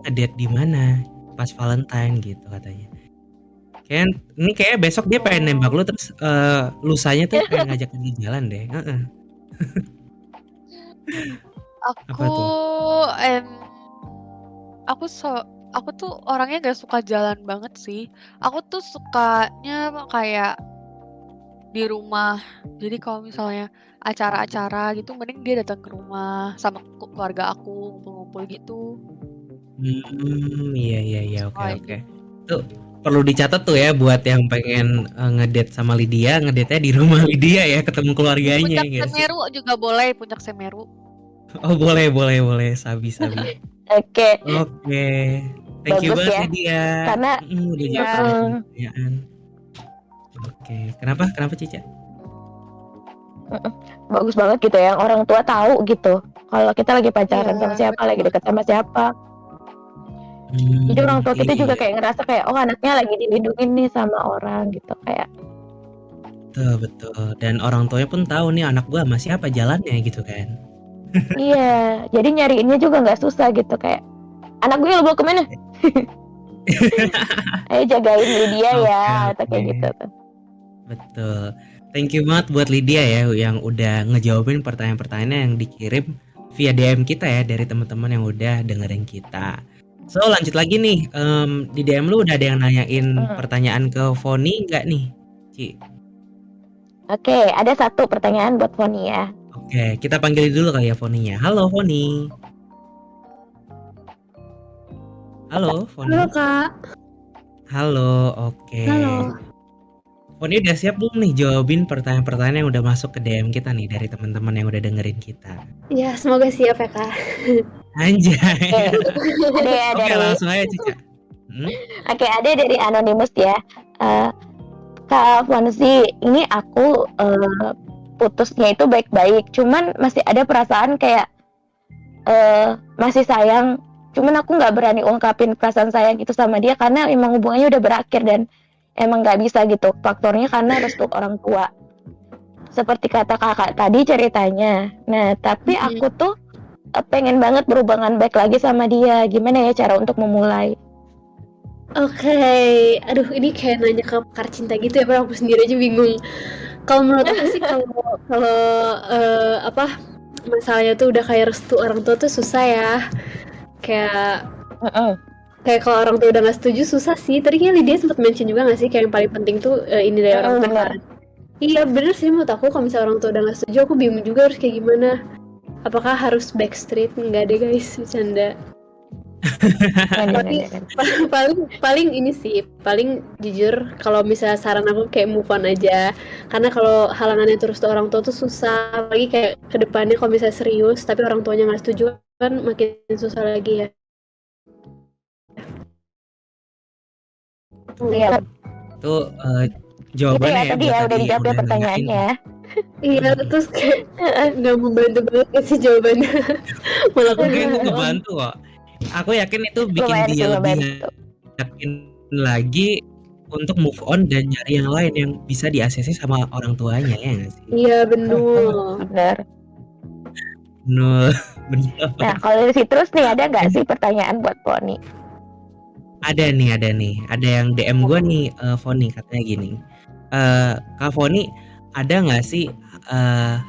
ngedate di mana? Pas Valentine gitu katanya. Ini kayaknya besok dia pengen nembak lu terus lusanya tuh pengen ngajak dia jalan deh. Heeh. Apa Aku tuh? em aku aku tuh orangnya gak suka jalan banget sih. Aku tuh sukanya kayak di rumah. Jadi kalau misalnya acara-acara gitu mending dia datang ke rumah sama keluarga aku ngumpul-ngumpul gitu. Iya iya iya, oke Kayak oke. gitu. Tuh perlu dicatat tuh ya buat yang pengen ngedate sama Lydia, ngedate-nya di rumah Lydia ya, ketemu keluarganya Puncak ya nggak sih? Semeru juga boleh, Puncak Semeru. Oh boleh boleh boleh, sabi sabi. Oke, Oke, thank you bagus banget ya. Lydia. Karena Udah Iya. jawab semua mm, pertanyaan. Oke, kenapa kenapa Cica? bagus banget gitu ya. Orang tua tahu gitu. Kalau kita lagi pacaran sama Iya, siapa, bener lagi banget. dekat sama siapa. Jadi orang tua kita juga Iya, kayak ngerasa kayak, oh anaknya lagi dilindungi nih sama orang gitu. Kayak, betul betul. Dan orang tuanya pun tahu nih anak gua sama siapa jalannya gitu kan. iya. Jadi nyariinnya juga nggak susah gitu. Kayak, anak gue lo bawa kemana? Ayo jagain Lydia ya. Oke Atau kayak oke. gitu tuh. Betul. Thank you banget buat Lydia ya yang udah ngejawabin pertanyaan-pertanyaan yang dikirim via DM kita ya dari teman-teman yang udah dengerin kita. So lanjut lagi nih, di DM lu udah ada yang nanyain Hmm. pertanyaan ke Foni nggak nih, Ci? Oke, ada satu pertanyaan buat Foni ya. Oke, kita panggil dulu kali ya Foninya. Halo Foni. Halo Foni. Halo Kak. Halo, oke. Halo. Foni udah siap belum nih jawabin pertanyaan-pertanyaan yang udah masuk ke DM kita nih dari teman-teman yang udah dengerin kita? Ya, semoga siap ya Kak. Anjay. Oke, ada ya Oke, dari langsung aja Cica. Oke, ada dari Anonymous ya. Kak Fonsi, ini aku putusnya itu baik-baik, cuman masih ada perasaan kayak masih sayang. Cuman aku nggak berani ungkapin perasaan sayang itu sama dia karena emang hubungannya udah berakhir dan emang nggak bisa gitu. Faktornya karena restu orang tua. Seperti kata kakak tadi ceritanya. Nah, tapi aku tuh pengen banget berhubungan baik lagi sama dia. Gimana ya cara untuk memulai? Oke, aduh ini kayak nanya ke pakar cinta gitu ya, padahal aku sendiri aja bingung. Kalau menurut aku sih kalau apa masalahnya tuh udah kayak restu orang tua tuh susah ya. Kayak kalau orang tua udah nggak setuju susah sih. Tadi kan Lydia sempat mention juga nggak sih kayak yang paling penting tuh ini dari orang tua Bener. kan. Iya bener sih menurut aku kalau misalnya orang tua udah nggak setuju aku bingung juga harus kayak gimana. Apakah harus backstreet? Enggak deh guys, bercanda. paling ini sih paling jujur kalau misalnya saran aku kayak move on aja karena kalau halangannya terus tuh orang tua tuh susah lagi kayak kedepannya kalau misalnya serius tapi orang tuanya nggak setuju kan makin susah lagi ya. Iya. Tuh jawabannya ya, tadi ya udah dijawab ya pertanyaannya. Iya terus kayak nggak membantu banget sih jawabannya. Malah Mungkin itu ngebantu kok. Aku yakin itu bikin Lumayan dia sih, lebih ngebantu. yakin lagi untuk move on dan nyari yang lain yang bisa di-ACC sama orang tuanya ya nggak sih? Iya benar. Bener. Bener. Nah kalau dari Citrus nih ada nggak sih pertanyaan buat Poni? Ada nih. Ada yang DM gue nih, Foni katanya gini. Kak Foni, ada nggak sih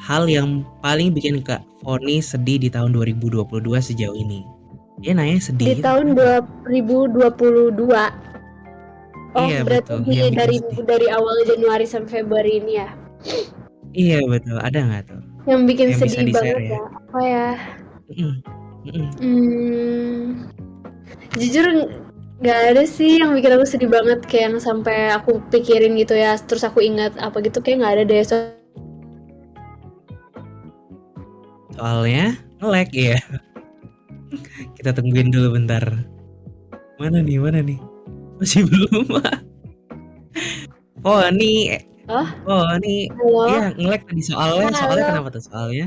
hal yang paling bikin Kak Foni sedih di tahun 2022 sejauh ini? Dia nanya sedih. Di tahun 2022. Oh Iya, berarti betul. dari awal Januari sampai Februari ini ya? Iya betul. Ada nggak tuh? Yang bikin Yang bisa sedih di-share banget ya? ya? Apa ya? Jujur nggak ada sih yang bikin aku sedih banget kayak yang sampai aku pikirin gitu ya. Terus aku ingat apa gitu kayak nggak ada deh. Soalnya nge-lag ya. Kita tungguin dulu bentar. Mana nih? Masih belum. Foni. Oh, Foni. halo. Iya, nge-lag tadi soalnya. Soalnya Halo. kenapa tuh soalnya?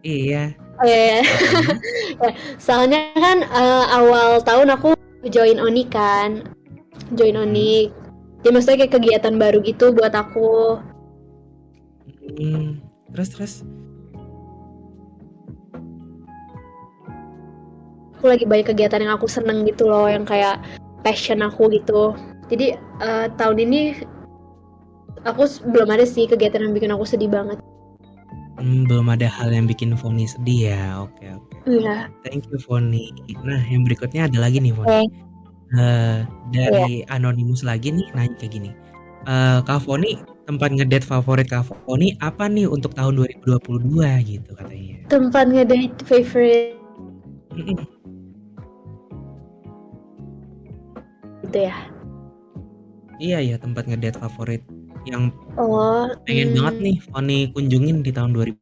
Iya. Oh iya. Soalnya. Ya, soalnya kan awal tahun aku join ONI kan. Join ONI. Jadi maksudnya kayak kegiatan baru gitu buat aku. Terus. Aku lagi banyak kegiatan yang aku seneng gitu loh, yang kayak passion aku gitu. Jadi tahun ini aku belum ada sih kegiatan yang bikin aku sedih banget. Belum ada hal yang bikin Foni sedih ya. Oke. Iya. Thank you Foni. Nah, yang berikutnya ada lagi nih Foni. Dari Anonymous lagi nih nanya kayak gini. Kak Foni, tempat ngedate favorit Kak Foni apa nih untuk tahun 2022 gitu katanya. Tempat ngedate favorite gitu ya. Iya, tempat ngedate favorit yang Oh, pengen banget nih Foni kunjungin di tahun 2000.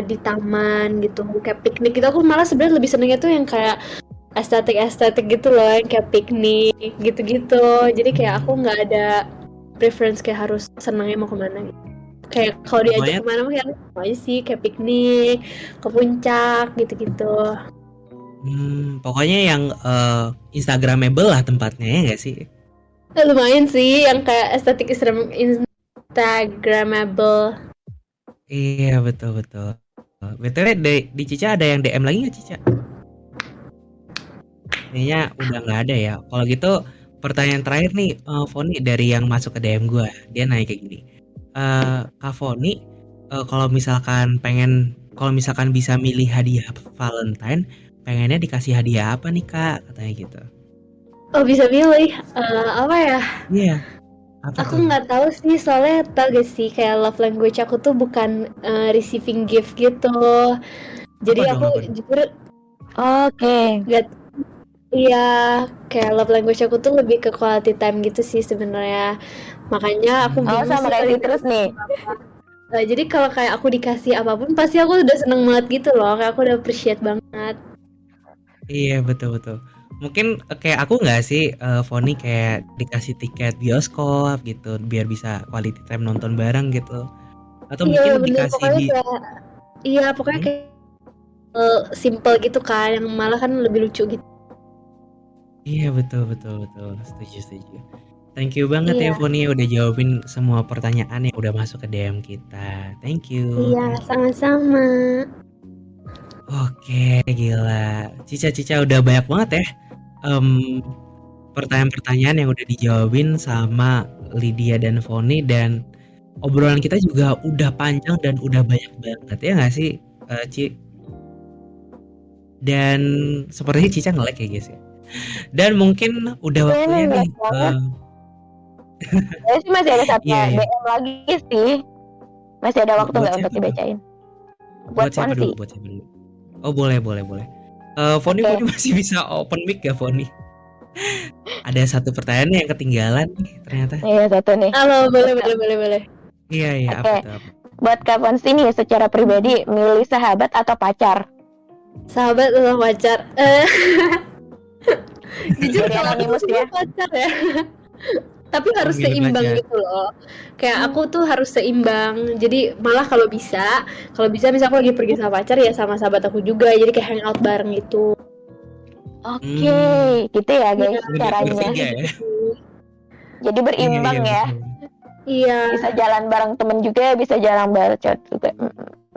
Di taman gitu, kayak piknik gitu. Aku malah sebenarnya lebih senengnya tuh yang kayak estetik gitu loh, yang kayak piknik gitu-gitu. Jadi kayak aku nggak ada preference kayak harus senengnya mau kemana gitu. Kayak kalau diajak kemana mah kayak mau aja sih, kayak piknik ke puncak gitu-gitu. Pokoknya yang Instagramable lah tempatnya ya nggak sih? Lumayan sih yang kayak estetik Instagramable. Iya betul. BTW di Cica ada yang DM lagi nggak Cica? Kayaknya udah nggak ada ya. Kalau gitu pertanyaan terakhir nih Foni dari yang masuk ke DM gue. Dia nanya kayak gini. Kak Foni, kalau misalkan bisa milih hadiah Valentine, pengennya dikasih hadiah apa nih Kak? Katanya gitu. Oh bisa milih apa ya? Iya. Apa Aku tuh? nggak tahu sih, soalnya tau gak sih kayak love language aku tuh bukan receiving gift gitu. Jadi Apa aku dong? jujur Oke. nggak, iya, kayak love language aku tuh lebih ke quality time gitu sih sebenarnya. Makanya aku bingung sama sih kayak paling Citrus nih. apa. Jadi kalau kayak aku dikasih apapun pasti aku udah seneng banget gitu loh, kayak aku udah appreciate banget. Iya betul. Mungkin kayak aku nggak sih Foni kayak dikasih tiket bioskop gitu biar bisa quality time nonton bareng gitu. Atau Iya mungkin bener, dikasih pokoknya di kayak iya pokoknya kayak simple gitu kan, yang malah kan lebih lucu gitu. Iya betul. Setuju. Thank you banget ya Iya. Foni udah jawabin semua pertanyaan yang udah masuk ke DM kita. Thank you. Iya, sama-sama. Oke, gila. Cica udah banyak banget ya pertanyaan-pertanyaan yang udah dijawabin sama Lydia dan Foni, dan obrolan kita juga udah panjang dan udah banyak banget ya nggak sih Ci? Dan sepertinya Cica nge-lag ya guys ya. Dan mungkin udah waktunya nih. Saya sih masih ada satu Iya. DM lagi sih. Masih ada waktu Buat nggak siapa untuk tuh? dibacain? Buat siapa Fonsi. dulu? Oh boleh. Foni masih bisa open mic gak Foni? Ada satu pertanyaan yang ketinggalan nih ternyata. Iya satu nih. Halo, boleh. Iya, Oke. apa tuh? Buat Kak Fonsi nih secara pribadi milih sahabat atau pacar? Sahabat atau pacar? Jujur Dari kalau aku Anonymous tuh ya. pacar ya. Tapi harus milih seimbang pacar. gitu loh. Kayak aku tuh harus seimbang. Jadi malah kalau bisa misal aku lagi pergi sama pacar ya sama sahabat aku juga. Jadi kayak hangout bareng gitu. Oke, gitu ya guys caranya. Bertiga ya. Jadi berimbang ya. Iya. Bisa jalan bareng temen juga, bisa jalan bareng cowok juga.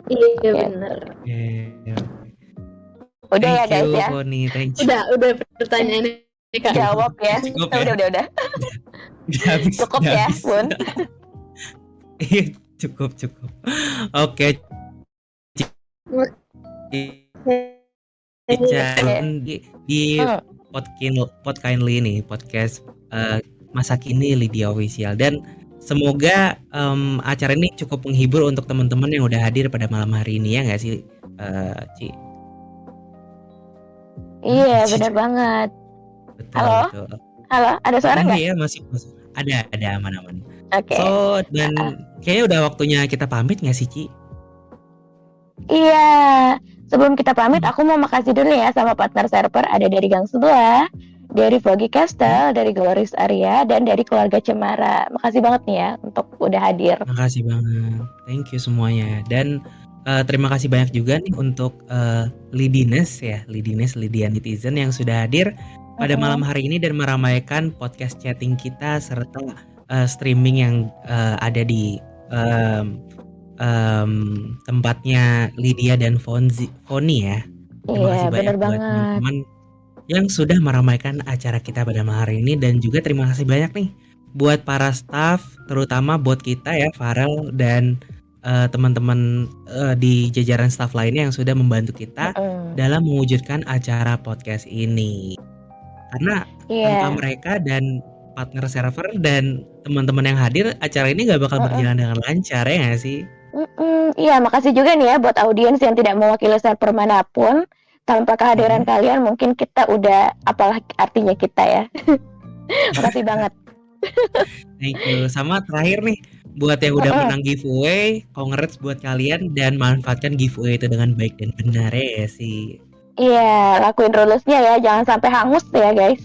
Iya benar. Udah ya guys ya. Foni, thank you. Udah pertanyaannya Kak. Jawab ya. Cukup ya. Udah. Cukup ya, Bun. Iya, cukup. Oke. Cica di Podkindly nih, podcast masa kini Lydia Official, dan semoga acara ini cukup menghibur untuk teman-teman yang udah hadir pada malam hari ini ya nggak sih Ci? Iya, Cici. bener banget. Betul, Halo? betul. Halo, ada suara nggak? Iya, masuk, masuk. Ada, aman-aman. Oke. So, dan Heeh. kayaknya udah waktunya kita pamit nggak sih, Ci? Iya, sebelum kita pamit, aku mau makasih dulu ya sama partner server ada dari Gang Sebelah, dari Foggy Castle, dari Gloris Arya, dan dari keluarga Cemara. Makasih banget nih ya untuk udah hadir. Makasih banget. Thank you semuanya. Dan terima kasih banyak juga nih untuk Lidines ya, Lydia Netizen yang sudah hadir pada malam hari ini dan meramaikan podcast chatting kita serta streaming yang ada di tempatnya Lydia dan Foni ya. Terima Iya, kasih banyak bener buat banget. teman-teman yang sudah meramaikan acara kita pada malam hari ini, dan juga terima kasih banyak nih buat para staff, terutama buat kita ya, Farel dan teman-teman di jajaran staff lainnya yang sudah membantu kita dalam mewujudkan acara podcast ini. Karena tanpa Iya. mereka dan partner server dan teman-teman yang hadir, acara ini nggak bakal berjalan dengan lancar ya nggak sih? Iya, makasih juga nih ya buat audiens yang tidak mewakili server manapun. Tanpa kehadiran kalian mungkin kita udah apalah artinya kita ya. Makasih banget. Thank you. Sama terakhir nih, buat yang udah menang giveaway, congrats buat kalian dan manfaatkan giveaway itu dengan baik dan benar ya sih. Iya, lakuin rulesnya ya, jangan sampai hangus ya guys.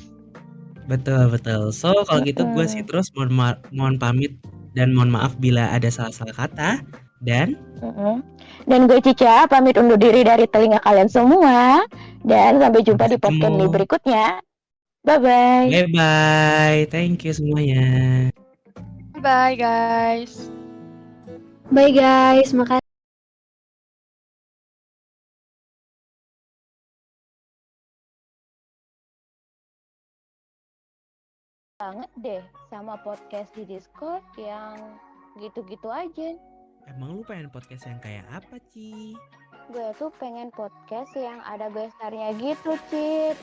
Betul, betul. So, kalau gitu gue sih terus mohon pamit dan mohon maaf bila ada salah-salah kata. Dan gue Cica pamit undur diri dari telinga kalian semua. Dan sampai jumpa di podcast ketemu. berikutnya. Bye-bye. Bye-bye. Thank you semuanya. Bye guys. Bye guys, makasih. Banget deh sama podcast di Discord yang gitu-gitu aja. Emang lu pengen podcast yang kayak apa, Ci? Gue tuh pengen podcast yang ada gestarnya gitu, Cip.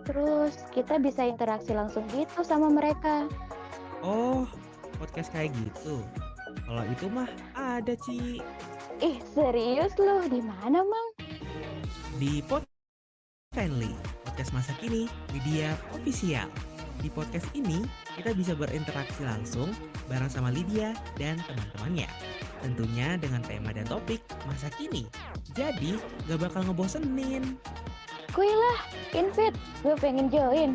Terus kita bisa interaksi langsung gitu sama mereka. Oh, podcast kayak gitu. Kalau itu mah ada, Ci. Ih, serius loh? Di mana, Mang? Di Friendly, podcast masa kini, Lydia Official. Di podcast ini, kita bisa berinteraksi langsung bareng sama Lydia dan teman-temannya. Tentunya dengan tema dan topik masa kini. Jadi, gak bakal ngebosenin. Kuy lah, invite. Gue pengen join.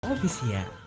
Official.